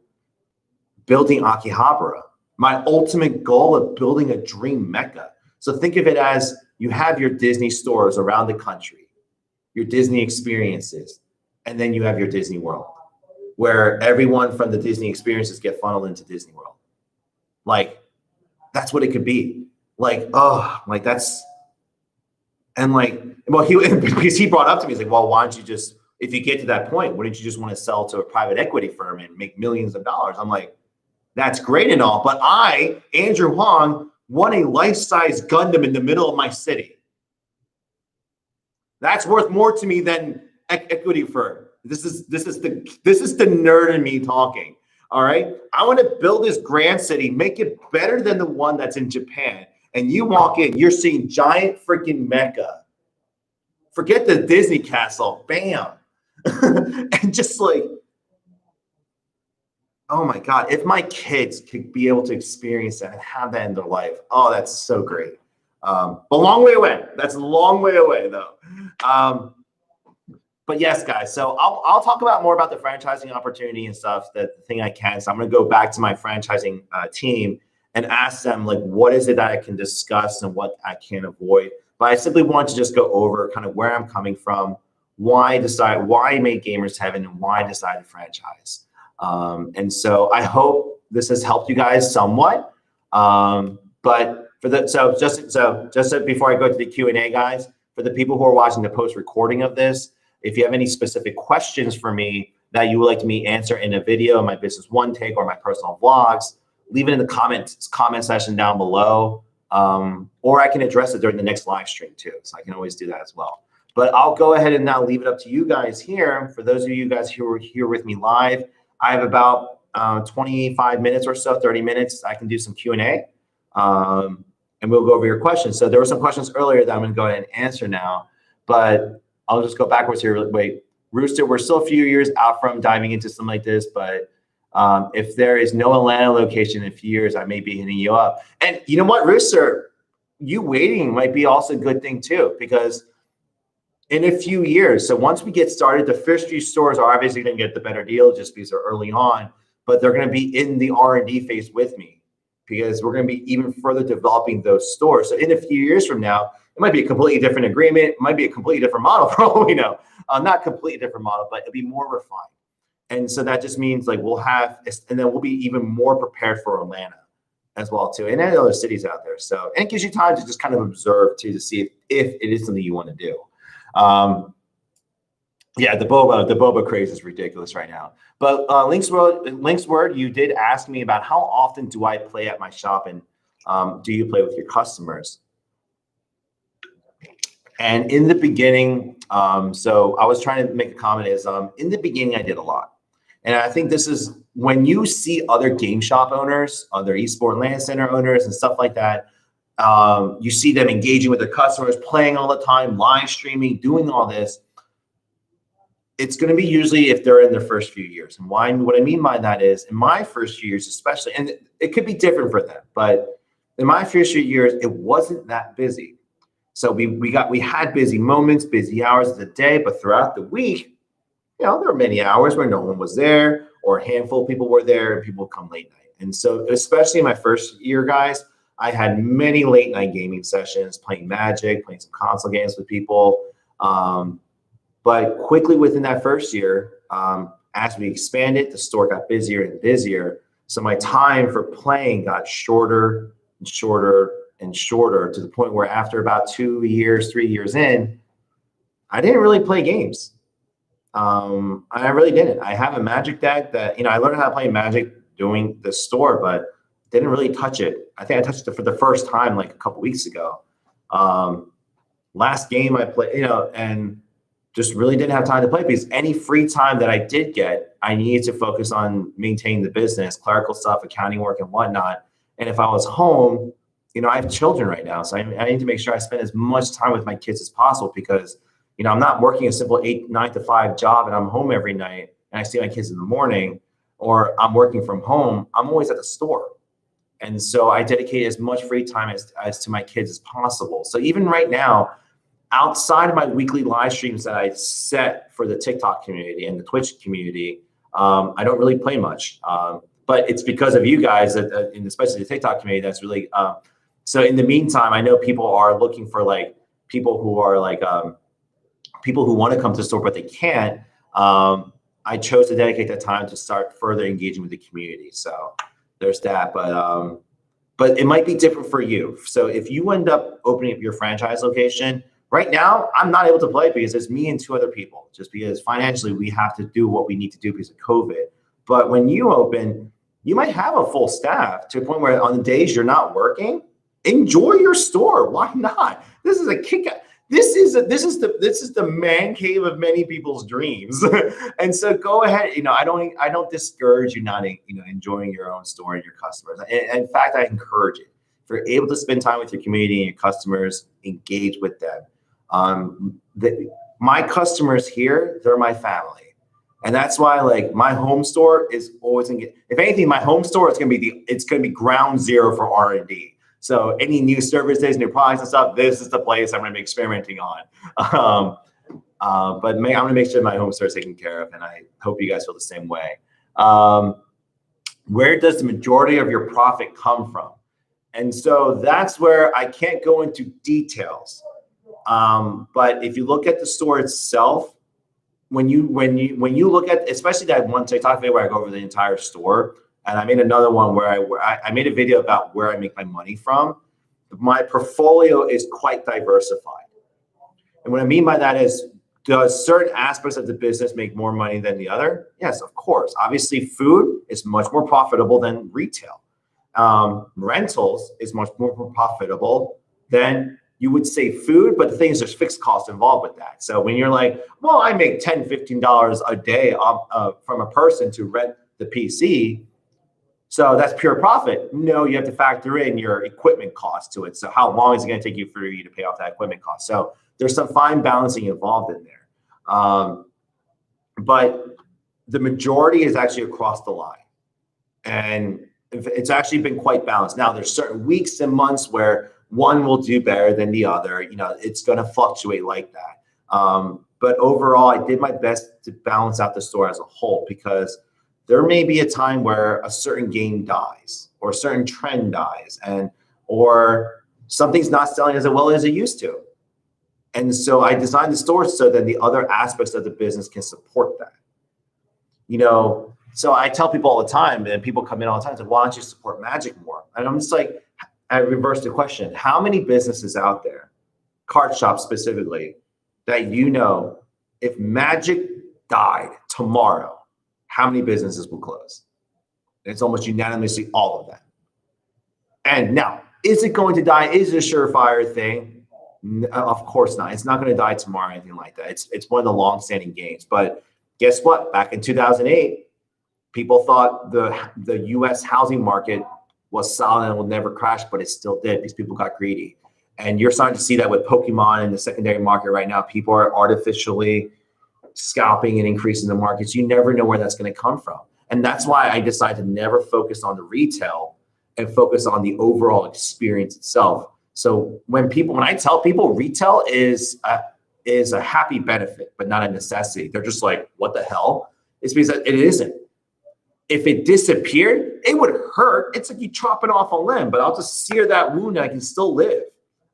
building Akihabara, my ultimate goal of building a dream mecca. So think of it as you have your Disney stores around the country, your Disney experiences, and then you have your Disney World, where everyone from the Disney experiences get funneled into Disney World. Like, that's what it could be. Like, oh, like that's, and like, well, because he brought up to me, he's like, well, why don't you just, if you get to that point, wouldn't you just want to sell to a private equity firm and make millions of dollars? I'm like, that's great and all, but I, Andrew Hong, won a life-size Gundam in the middle of my city. That's worth more to me than equity firm. This is the nerd in me talking. All right, I want to build this grand city, make it better than the one that's in Japan. And you walk in, you're seeing giant freaking Mecca. Forget the Disney castle, bam. And just like, oh my God, if my kids could be able to experience that and have that in their life, oh, that's so great. But a long way away. That's a long way away though. But yes, guys, so I'll talk about more about the franchising opportunity and stuff, the thing I can. So I'm going to go back to my franchising team and ask them, like, what is it that I can discuss and what I can avoid. But I simply want to just go over kind of where I'm coming from, why make Gamers Heaven and why decide to franchise. And so I hope this has helped you guys somewhat. But just before I go to the Q&A, guys, for the people who are watching the post recording of this, if you have any specific questions for me that you would like me answer in a video, my business one take or my personal vlogs, leave it in the comment section down below. Or I can address it during the next live stream too. So I can always do that as well. But I'll go ahead and now leave it up to you guys here. For those of you guys who are here with me live, I have about 25 minutes or so, 30 minutes. I can do some Q&A, and we'll go over your questions. So there were some questions earlier that I'm going to go ahead and answer now, but I'll just go backwards here. Wait, Rooster, we're still a few years out from diving into something like this, but if there is no Atlanta location in a few years, I may be hitting you up. And you know what, Rooster, you waiting might be also a good thing too, because in a few years, so once we get started, the first few stores are obviously going to get the better deal just because they're early on, but they're going to be in the R&D phase with me because we're going to be even further developing those stores. So in a few years from now, it might be a completely different agreement. It might be a completely different model for all we know. Not completely different model, but it'll be more refined. And so that just means like we'll have, and then we'll be even more prepared for Atlanta as well too, and any other cities out there. So, and it gives you time to just kind of observe too, to see if it is something you want to do. Yeah, the boba craze is ridiculous right now. But Link's Word, you did ask me about how often do I play at my shop, and do you play with your customers? And in the beginning, so I was trying to make a comment is in the beginning I did a lot. And I think this is when you see other game shop owners, other eSport LAN center owners and stuff like that, you see them engaging with their customers, playing all the time, live streaming, doing all this. It's going to be usually if they're in their first few years. And what I mean by that is in my first few years, especially, and it could be different for them, but in my first few years, it wasn't that busy. So we had busy moments, busy hours of the day, but throughout the week, you know, there were many hours where no one was there or a handful of people were there and people would come late night. And so especially in my first year, guys, I had many late night gaming sessions, playing Magic, playing some console games with people. But quickly within that first year, as we expanded, the store got busier and busier. So my time for playing got shorter and shorter and shorter to the point where after about 2 years, 3 years in, I didn't really play games. I really didn't. I have a Magic deck that, you know, I learned how to play Magic doing the store, but didn't really touch it. I think I touched it for the first time like a couple weeks ago. Last game I played, you know, and just really didn't have time to play because any free time that I did get, I needed to focus on maintaining the business, clerical stuff, accounting work and whatnot. And if I was home, you know, I have children right now, so I need to make sure I spend as much time with my kids as possible because, you know, I'm not working a simple 9 to 5 job and I'm home every night and I see my kids in the morning, or I'm working from home. I'm always at the store. And so I dedicate as much free time as to my kids as possible. So even right now, outside of my weekly live streams that I set for the TikTok community and the Twitch community, I don't really play much. But it's because of you guys, and especially the TikTok community, that's really, so in the meantime, I know people are looking for like, people who are like, people who want to come to the store, but they can't. I chose to dedicate that time to start further engaging with the community. So there's that, but it might be different for you. So if you end up opening up your franchise location, right now, I'm not able to play because it's me and 2 other people, just because financially we have to do what we need to do because of COVID. But when you open, you might have a full staff to a point where on the days you're not working, enjoy your store. Why not? This is a kick. This is the man cave of many people's dreams. And so go ahead. You know, I don't discourage you not, you know, enjoying your own store and your customers. And in fact, I encourage it. If you're able to spend time with your community and your customers, engage with them. My customers here, they're my family. And that's why like my home store is always gonna get, if anything, my home store is gonna be ground zero for R&D. So any new services, new products and stuff, this is the place I'm gonna be experimenting on. But I'm gonna make sure my home store is taken care of, and I hope you guys feel the same way. Where does the majority of your profit come from? And so that's where I can't go into details. But if you look at the store itself, when you look at, especially that one TikTok video where I go over the entire store, and I made another one where I made a video about where I make my money from. My portfolio is quite diversified. And what I mean by that is, does certain aspects of the business make more money than the other? Yes, of course. Obviously, food is much more profitable than retail. Rentals is much more profitable than, you would say, food, but the thing is there's fixed costs involved with that. So when you're like, well, I make $10, $15 a day from a person to rent the PC, so that's pure profit. No, you have to factor in your equipment cost to it. So how long is it going to take you for you to pay off that equipment cost? So there's some fine balancing involved in there. But the majority is actually across the line. And it's actually been quite balanced. Now, there's certain weeks and months where one will do better than the other. You know, it's going to fluctuate like that. But overall, I did my best to balance out the store as a whole, because there may be a time where a certain game dies or a certain trend dies, or something's not selling as well as it used to. And so I designed the store so that the other aspects of the business can support that. You know, so I tell people all the time, and people come in all the time, say, why don't you support Magic more? And I'm just like, I reverse the question. How many businesses out there, card shops specifically, that you know, if Magic died tomorrow, how many businesses will close? And it's almost unanimously all of them. And now, is it going to die? Is it a surefire thing? Of course not. It's not going to die tomorrow or anything like that. It's one of the long-standing games. But guess what? Back in 2008, people thought the U.S. housing market was solid and will never crash, but it still did because people got greedy. And you're starting to see that with Pokemon in the secondary market right now. People are artificially scalping and increasing the markets. You never know where that's going to come from. And that's why I decided to never focus on the retail and focus on the overall experience itself. So when I tell people retail is a happy benefit, but not a necessity, they're just like, what the hell? It's because it isn't. If it disappeared, it would hurt. It's like you chopping off a limb, but I'll just sear that wound and I can still live.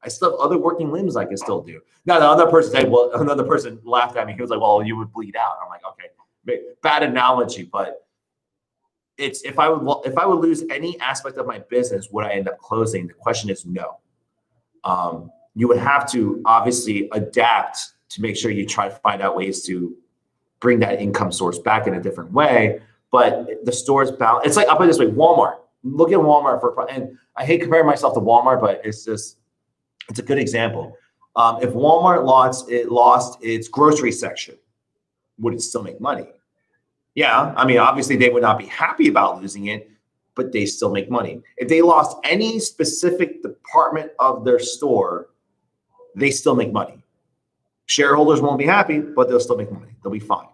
I still have other working limbs I can still do. Now, the other person said, well, another person laughed at me. He was like, well, you would bleed out. I'm like, okay, bad analogy, but it's, if I would lose any aspect of my business, would I end up closing? The question is no. You would have to obviously adapt to make sure you try to find out ways to bring that income source back in a different way. But the store's balance. It's like, I'll put it this way, Walmart. Look at Walmart and I hate comparing myself to Walmart, but it's a good example. If Walmart lost its grocery section, would it still make money? Yeah, I mean, obviously they would not be happy about losing it, but they still make money. If they lost any specific department of their store, they still make money. Shareholders won't be happy, but they'll still make money. They'll be fine.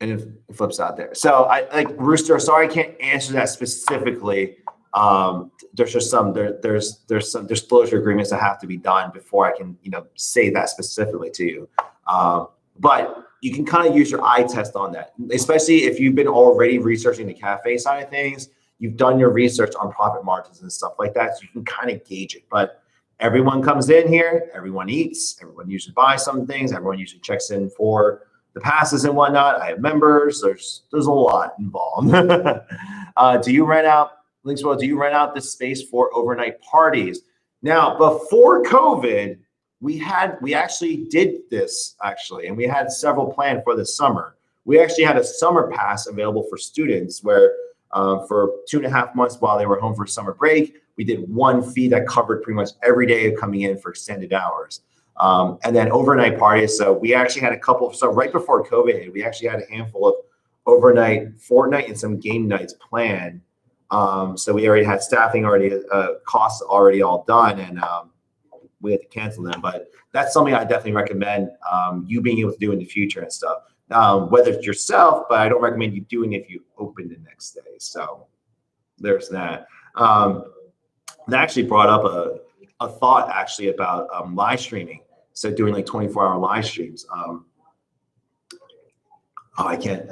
And it flips out there. So I like Rooster. Sorry, I can't answer that specifically. There's just there's some disclosure agreements that have to be done before I can, say that specifically to you. But you can kind of use your eye test on that, especially if you've been already researching the cafe side of things. You've done your research on profit margins and stuff like that, so you can kind of gauge it. But everyone comes in here, everyone eats, everyone usually buys some things, everyone usually checks in for the passes and whatnot. I have members. There's a lot involved. Do you rent out? Links, well, do you rent out the space for overnight parties? Now, before COVID, we actually did this and we had several planned for the summer. We actually had a summer pass available for students where for 2.5 months while they were home for summer break, we did one fee that covered pretty much every day of coming in for extended hours. And then overnight parties. So we actually had right before COVID, we actually had a handful of overnight, Fortnite, and some game nights planned. So we already had staffing costs already all done, and we had to cancel them. But that's something I definitely recommend you being able to do in the future and stuff. Whether it's yourself, but I don't recommend you doing it if you open the next day. So there's that. That actually brought up a thought actually about live streaming. So doing like 24-hour live streams. I can't.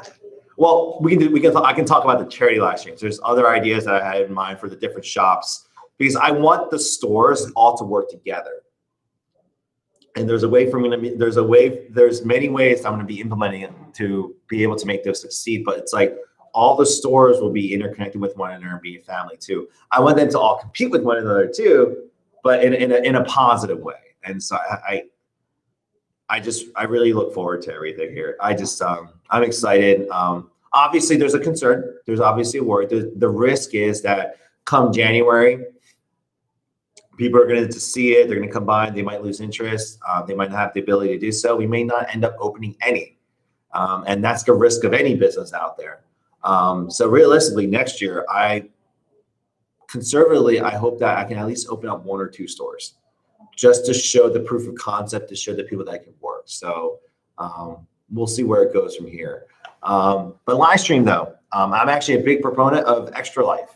Well, I can talk about the charity live streams. There's other ideas that I had in mind for the different shops because I want the stores all to work together. And there's many ways I'm going to be implementing it to be able to make those succeed. But it's like all the stores will be interconnected with one another and be a family too. I want them to all compete with one another too, but in a positive way. And so I really look forward to everything here. I'm excited. Obviously there's a concern. There's obviously a worry. The risk is that come January, people are going to see it. They're going to come by. They might lose interest. They might not have the ability to do so. We may not end up opening any. And that's the risk of any business out there. So realistically, next year, conservatively, I hope that I can at least open up 1 or 2 stores just to show the proof of concept, to show the people that it can work. So we'll see where it goes from here. But live stream, though, I'm actually a big proponent of Extra Life.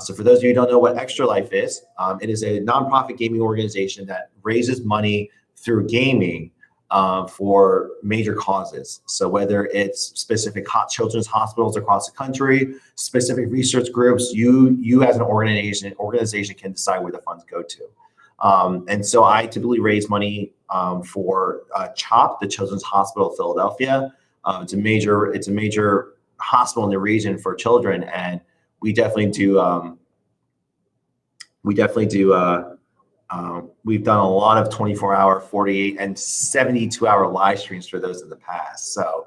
So for those of you who don't know what Extra Life is, it is a nonprofit gaming organization that raises money through gaming for major causes. So whether it's specific children's hospitals across the country, specific research groups, you as an organization can decide where the funds go to. And so I typically raise money for CHOP, the Children's Hospital of Philadelphia. It's a major hospital in the region for children, and we definitely do. We've done a lot of 24-hour, 48, and 72-hour live streams for those in the past. So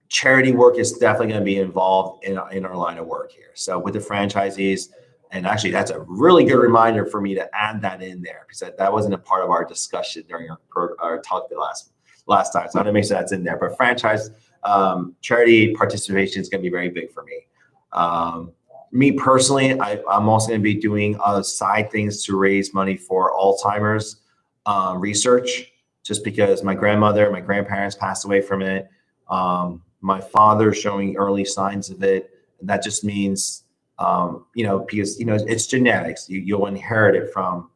charity work is definitely going to be involved in our line of work here. So with the franchisees, and actually that's a really good reminder for me to add that in there, because that wasn't a part of our discussion during our talk the last time. So I'm going to make sure that's in there. But franchise charity participation is going to be very big for me. Me personally, I'm also going to be doing side things to raise money for Alzheimer's research, just because my grandmother, my grandparents passed away from it. My father showing early signs of it. And that just means, because, it's genetics. You'll inherit it from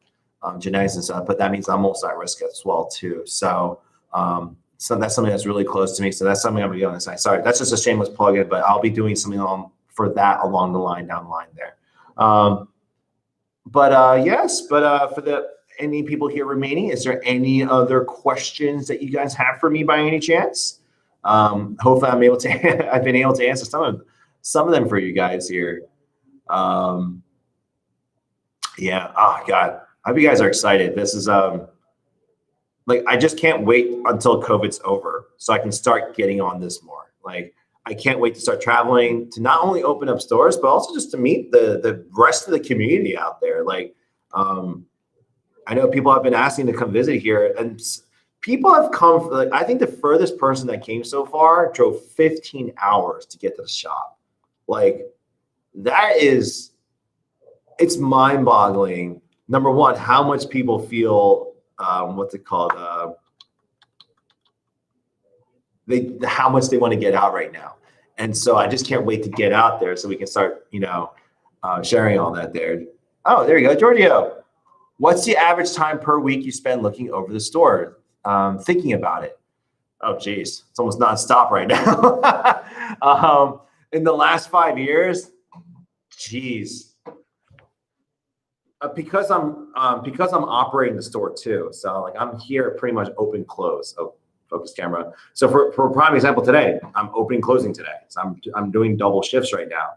genetics and stuff, but that means I'm also at risk as well too. So that's something that's really close to me. So that's something I'm going to be on the side. Sorry, that's just a shameless plug in, but I'll be doing something for that down the line there. For any people here remaining, is there any other questions that you guys have for me by any chance? Hopefully I've been able to answer some of them for you guys here. Oh God, I hope you guys are excited. This is I just can't wait until COVID's over so I can start getting on this more. I can't wait to start traveling, to not only open up stores, but also just to meet the rest of the community out there. I know people have been asking to come visit here, and people have come. I think the furthest person that came so far drove 15 hours to get to the shop. It's mind-boggling. Number one, how much people feel, what's it called? How much they want to get out right now. And so I just can't wait to get out there so we can start, sharing all that there. Oh, there you go, Giorgio. What's the average time per week you spend looking over the store, thinking about it? Oh, geez, it's almost nonstop right now. In the last 5 years, geez. Because I'm operating the store too, so I'm here pretty much open close. Oh, focus camera. So for a prime example today, I'm opening closing today. So I'm doing double shifts right now.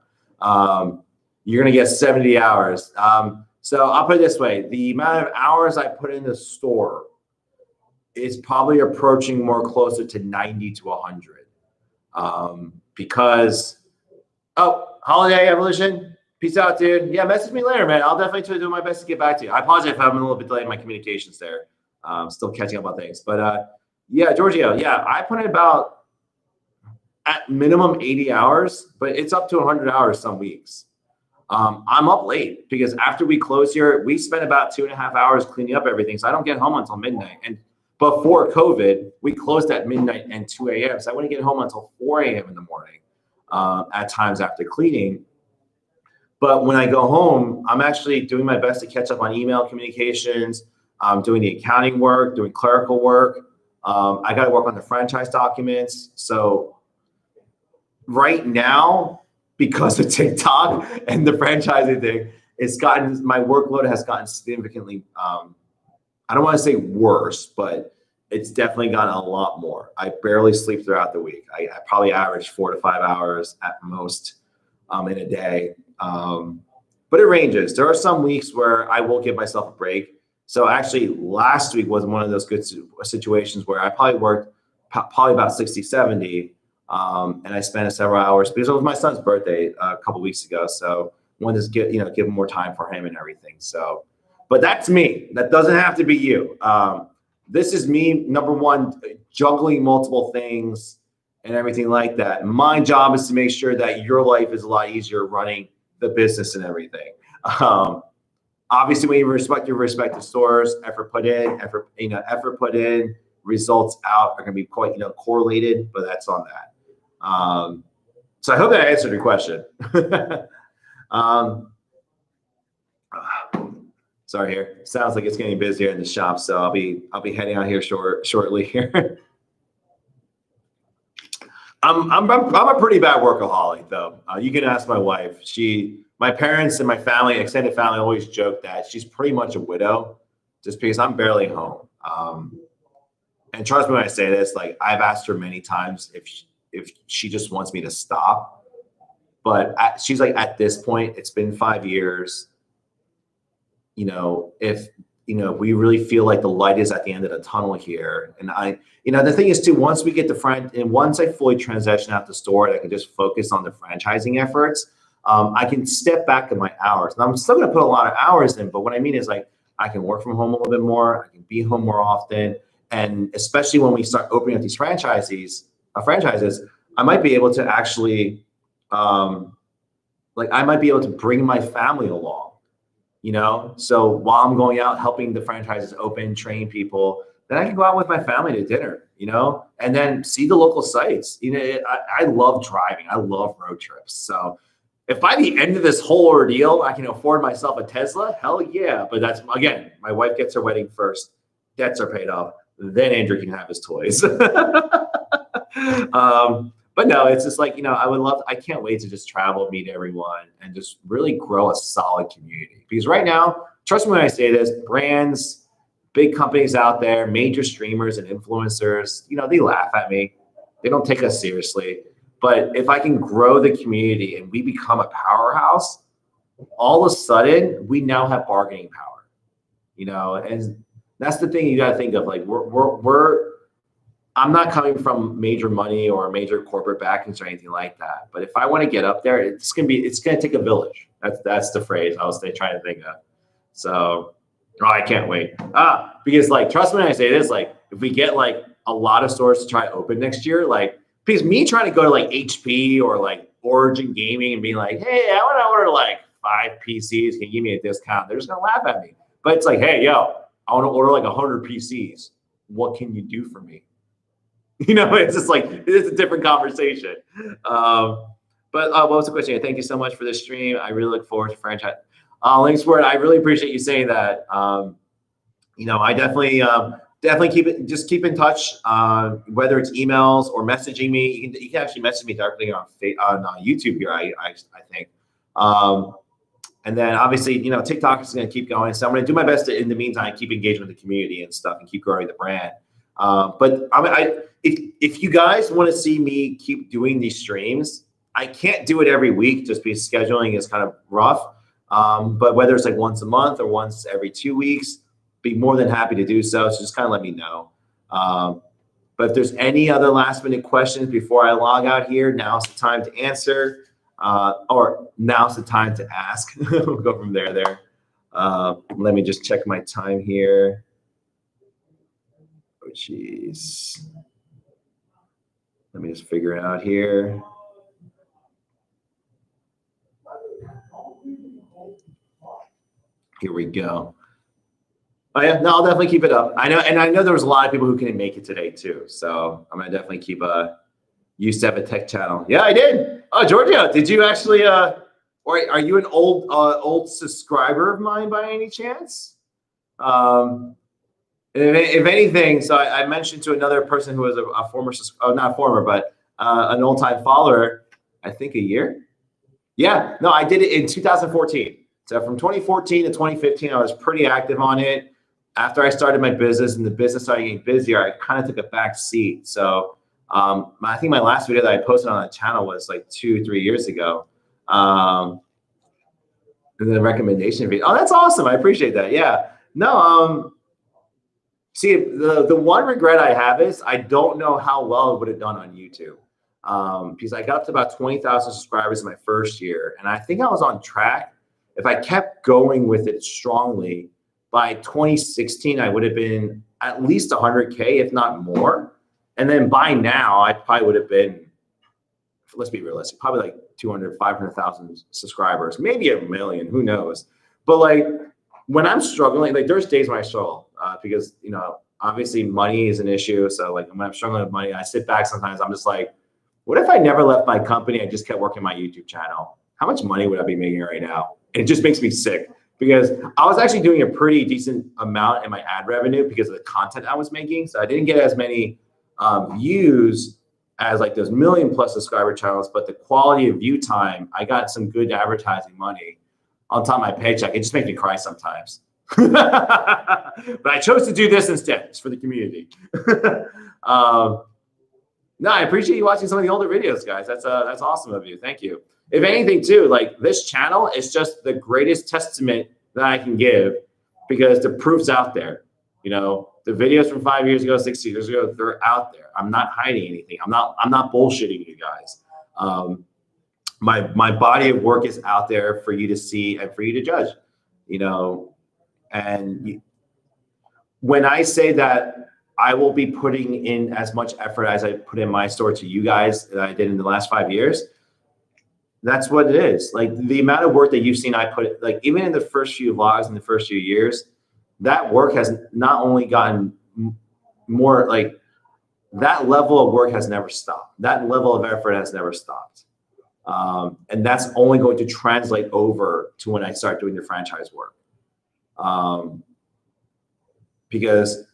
You're gonna get 70 hours. So I'll put it this way: the amount of hours I put in the store is probably approaching more closer to 90 to 100. Because Holiday Evolution. Peace out, dude. Yeah, message me later, man. I'll definitely do my best to get back to you. I apologize if I'm a little bit delayed in my communications there. Still catching up on things. But Giorgio, I put in about at minimum 80 hours, but it's up to 100 hours some weeks. I'm up late because after we close here, we spent about 2.5 hours cleaning up everything. So I don't get home until midnight. And before COVID, we closed at midnight and 2 a.m. So I wouldn't get home until 4 a.m. in the morning at times after cleaning. But when I go home, I'm actually doing my best to catch up on email communications. I'm doing the accounting work, doing clerical work. I got to work on the franchise documents. So right now, because of TikTok and the franchising thing, my workload has gotten significantly, I don't want to say worse, but it's definitely gotten a lot more. I barely sleep throughout the week. I probably average 4 to 5 hours at most in a day. But it ranges. There are some weeks where I will give myself a break. So actually last week was one of those good situations where I probably worked probably about 60, 70. And I spent several hours because it was my son's birthday a couple weeks ago. So I wanted to give him more time for him and everything. So, but that's me. That doesn't have to be you. This is me, number one, juggling multiple things and everything like that. My job is to make sure that your life is a lot easier running the business and everything. Obviously, when you respect your respective stores, effort put in, results out are going to be quite correlated, but that's on that. So I hope that answered your question. Sorry here. Sounds like it's getting busier in the shop, so I'll be heading out here shortly here. I'm a pretty bad workaholic though. You can ask my wife. My parents and my family, extended family, always joke that she's pretty much a widow, just because I'm barely home. And trust me when I say this, like I've asked her many times if she just wants me to stop, but she's like, at this point, it's been 5 years. If we really feel like the light is at the end of the tunnel here, and the thing is too, once we get once I fully transition out the store, and I can just focus on the franchising efforts. I can step back in my hours, and I'm still going to put a lot of hours in. But what I mean is like I can work from home a little bit more. I can be home more often, and especially when we start opening up these franchises, I might be able to actually, I might be able to bring my family along. So while I'm going out helping the franchises open, train people, then I can go out with my family to dinner, and then see the local sites. I love driving. I love road trips. So if by the end of this whole ordeal, I can afford myself a Tesla, hell yeah. But that's, again, my wife gets her wedding first. Debts are paid off. Then Andrew can have his toys. But no, it's just like, I can't wait to just travel, meet everyone, and just really grow a solid community. Because right now, trust me when I say this, brands, big companies out there, major streamers and influencers, they laugh at me. They don't take us seriously. But if I can grow the community and we become a powerhouse, all of a sudden, we now have bargaining power. And that's the thing you got to think of. Like, I'm not coming from major money or major corporate backings or anything like that. But if I want to get up there, it's gonna take a village. That's the phrase I was trying to think of. So, I can't wait. Because trust me when I say this, if we get a lot of stores to try to open next year, because me trying to go to HP or Origin Gaming and being like, hey, I want to order 5 PCs, can you give me a discount? They're just gonna laugh at me. But it's hey, yo, I want to order 100 PCs. What can you do for me? It's just it's a different conversation. But what was the question? Thank you so much for this stream. I really look forward to franchise. Links Word, I really appreciate you saying that. I definitely keep in touch, whether it's emails or messaging me. You can actually message me directly on YouTube here, I think. And then obviously, TikTok is going to keep going. So I'm going to do my best to, in the meantime, keep engaging with the community and stuff and keep growing the brand. But if you guys want to see me keep doing these streams, I can't do it every week just because scheduling is kind of rough. But whether it's once a month or once every 2 weeks, be more than happy to do so. So just kind of let me know. But if there's any other last minute questions before I log out here, now's the time to answer, or now's the time to ask. We'll go from there. Let me just check my time here. Oh, geez. Let me just figure it out here. Here we go. Oh yeah, no, I'll definitely keep it up. I know there was a lot of people who couldn't make it today too. So I'm gonna definitely keep used to have a tech channel. Yeah, I did. Oh, Giorgio, did you actually or are you an old subscriber of mine by any chance? If anything, so I mentioned to another person who was a former, not former, but an old time follower, I think a year. Yeah, no, I did it in 2014. So from 2014 to 2015, I was pretty active on it. after I started my business and the business started getting busier, I kind of took a back seat. So I think my last video that I posted on that channel was like 2-3 years ago. And the recommendation video. Oh, that's awesome. I appreciate that. Yeah. No, see, the one regret I have is I don't know how well it would have done on YouTube. Because I got up to about 20,000 subscribers in my first year. And I think I was on track. If I kept going with it strongly, by 2016, I would have been at least 100K, if not more. And then by now, I probably would have been, let's be realistic, probably like 200, 500,000 subscribers, maybe 1 million, who knows? But like when I'm struggling, like there's days when I struggle because, you know, obviously money is an issue. So like when I'm struggling with money, I sit back sometimes, I'm just like, what if I never left my company? I just kept working my YouTube channel. How much money would I be making right now? And it just makes me sick because I was actually doing a pretty decent amount in my ad revenue because of the content I was making. So I didn't get as many views as like those 1 million+ subscriber channels, but the quality of view time, I got some good advertising money on top of my paycheck. It just makes me cry sometimes. But I chose to do this instead. It's for the community. No, I appreciate you watching some of the older videos, guys. That's awesome of you. Thank you. If anything, too, like this channel is just the greatest testament that I can give because the proof's out there. You know, the videos from 5 years ago, 6 years ago, they're out there. I'm not hiding anything. I'm not bullshitting you guys. My body of work is out there for you to see and for you to judge. You know, and when I say that I will be putting in as much effort as I put in my store to you guys that I did in the last 5 years, that's what it is. Like the amount of work that you've seen I put, like even in the first few vlogs in the first few years, that work has not only gotten more, like that level of work has never stopped. That level of effort has never stopped. And that's only going to translate over to when I start doing the franchise work. Because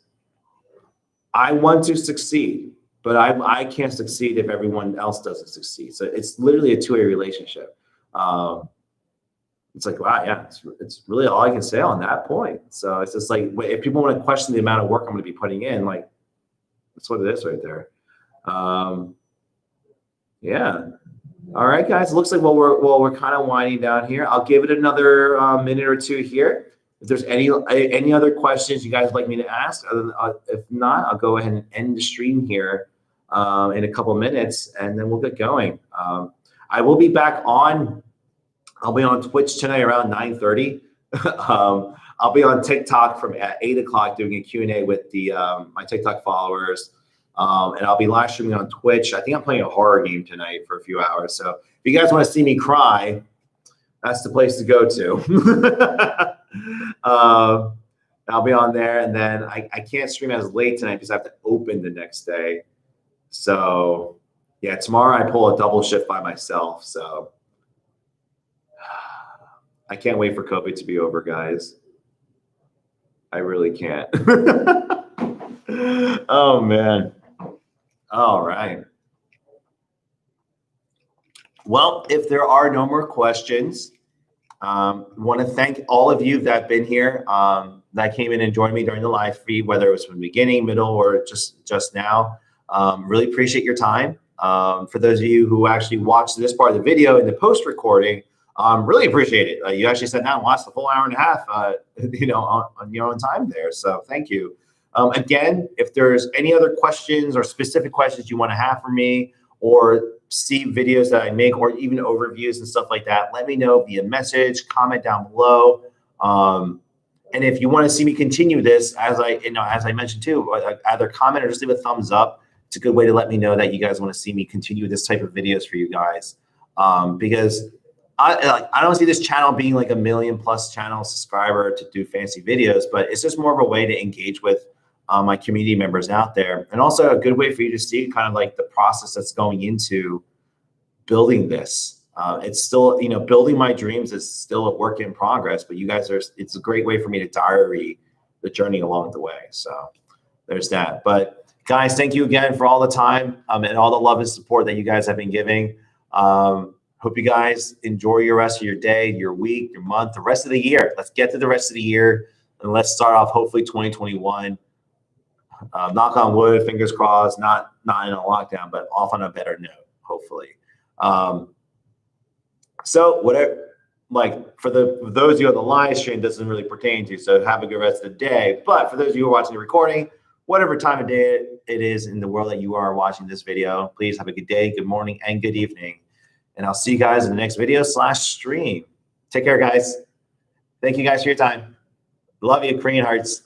I want to succeed, but I can't succeed if everyone else doesn't succeed. So it's literally a two-way relationship. It's like, wow, yeah, it's really all I can say on that point. So it's just like, if people want to question the amount of work I'm going to be putting in, like, that's what it is right there. Yeah. All right, guys. It looks like we're kind of winding down here. I'll give it another minute or two here. If there's any other questions you guys would like me to ask, if not, I'll go ahead and end the stream here in a couple minutes, and then we'll get going. I will be back on. I'll be on Twitch tonight around 9:30. I'll be on TikTok from at 8 o'clock doing a Q&A with my TikTok followers. And I'll be live streaming on Twitch. I think I'm playing a horror game tonight for a few hours. So if you guys want to see me cry, that's the place to go to. I'll be on there, and then I can't stream as late tonight because I have to open the next day. So yeah, tomorrow I pull a double shift by myself. So I can't wait for COVID to be over, guys. I really can't. Oh man. All right. Well, if there are no more questions, want to thank all of you that have been here, that came in and joined me during the live feed, whether it was from the beginning, middle, or just now. Really appreciate your time. For those of you who actually watched this part of the video in the post recording, really appreciate it. You actually sat down and watched the full hour and a half, you know, on your own time there. So thank you. Again, if there's any other questions or specific questions you want to have for me, or see videos that I make, or even overviews and stuff like that, let me know via message, comment down below. And if you want to see me continue this, as I mentioned too, either comment or just leave a thumbs up. It's a good way to let me know that you guys want to see me continue this type of videos for you guys. Because I don't see this channel being like a 1 million+ channel subscriber to do fancy videos, but it's just more of a way to engage with my community members out there, and also a good way for you to see kind of like the process that's going into building this. It's still, you know, building my dreams is still a work in progress, but you guys it's a great way for me to diary the journey along the way. So there's that. But guys, thank you again for all the time and all the love and support that you guys have been giving. Hope you guys enjoy your rest of your day, your week, your month, the rest of the year. Let's get to the rest of the year. And let's start off hopefully 2021. Knock on wood, fingers crossed, not in a lockdown, but off on a better note, hopefully. So whatever, like for those of you on the live stream, doesn't really pertain to you. So have a good rest of the day. But for those of you who are watching the recording, whatever time of day it is in the world that you are watching this video, please have a good day, good morning, and good evening. And I'll see you guys in the next video / stream. Take care, guys. Thank you guys for your time. Love you, Korean hearts.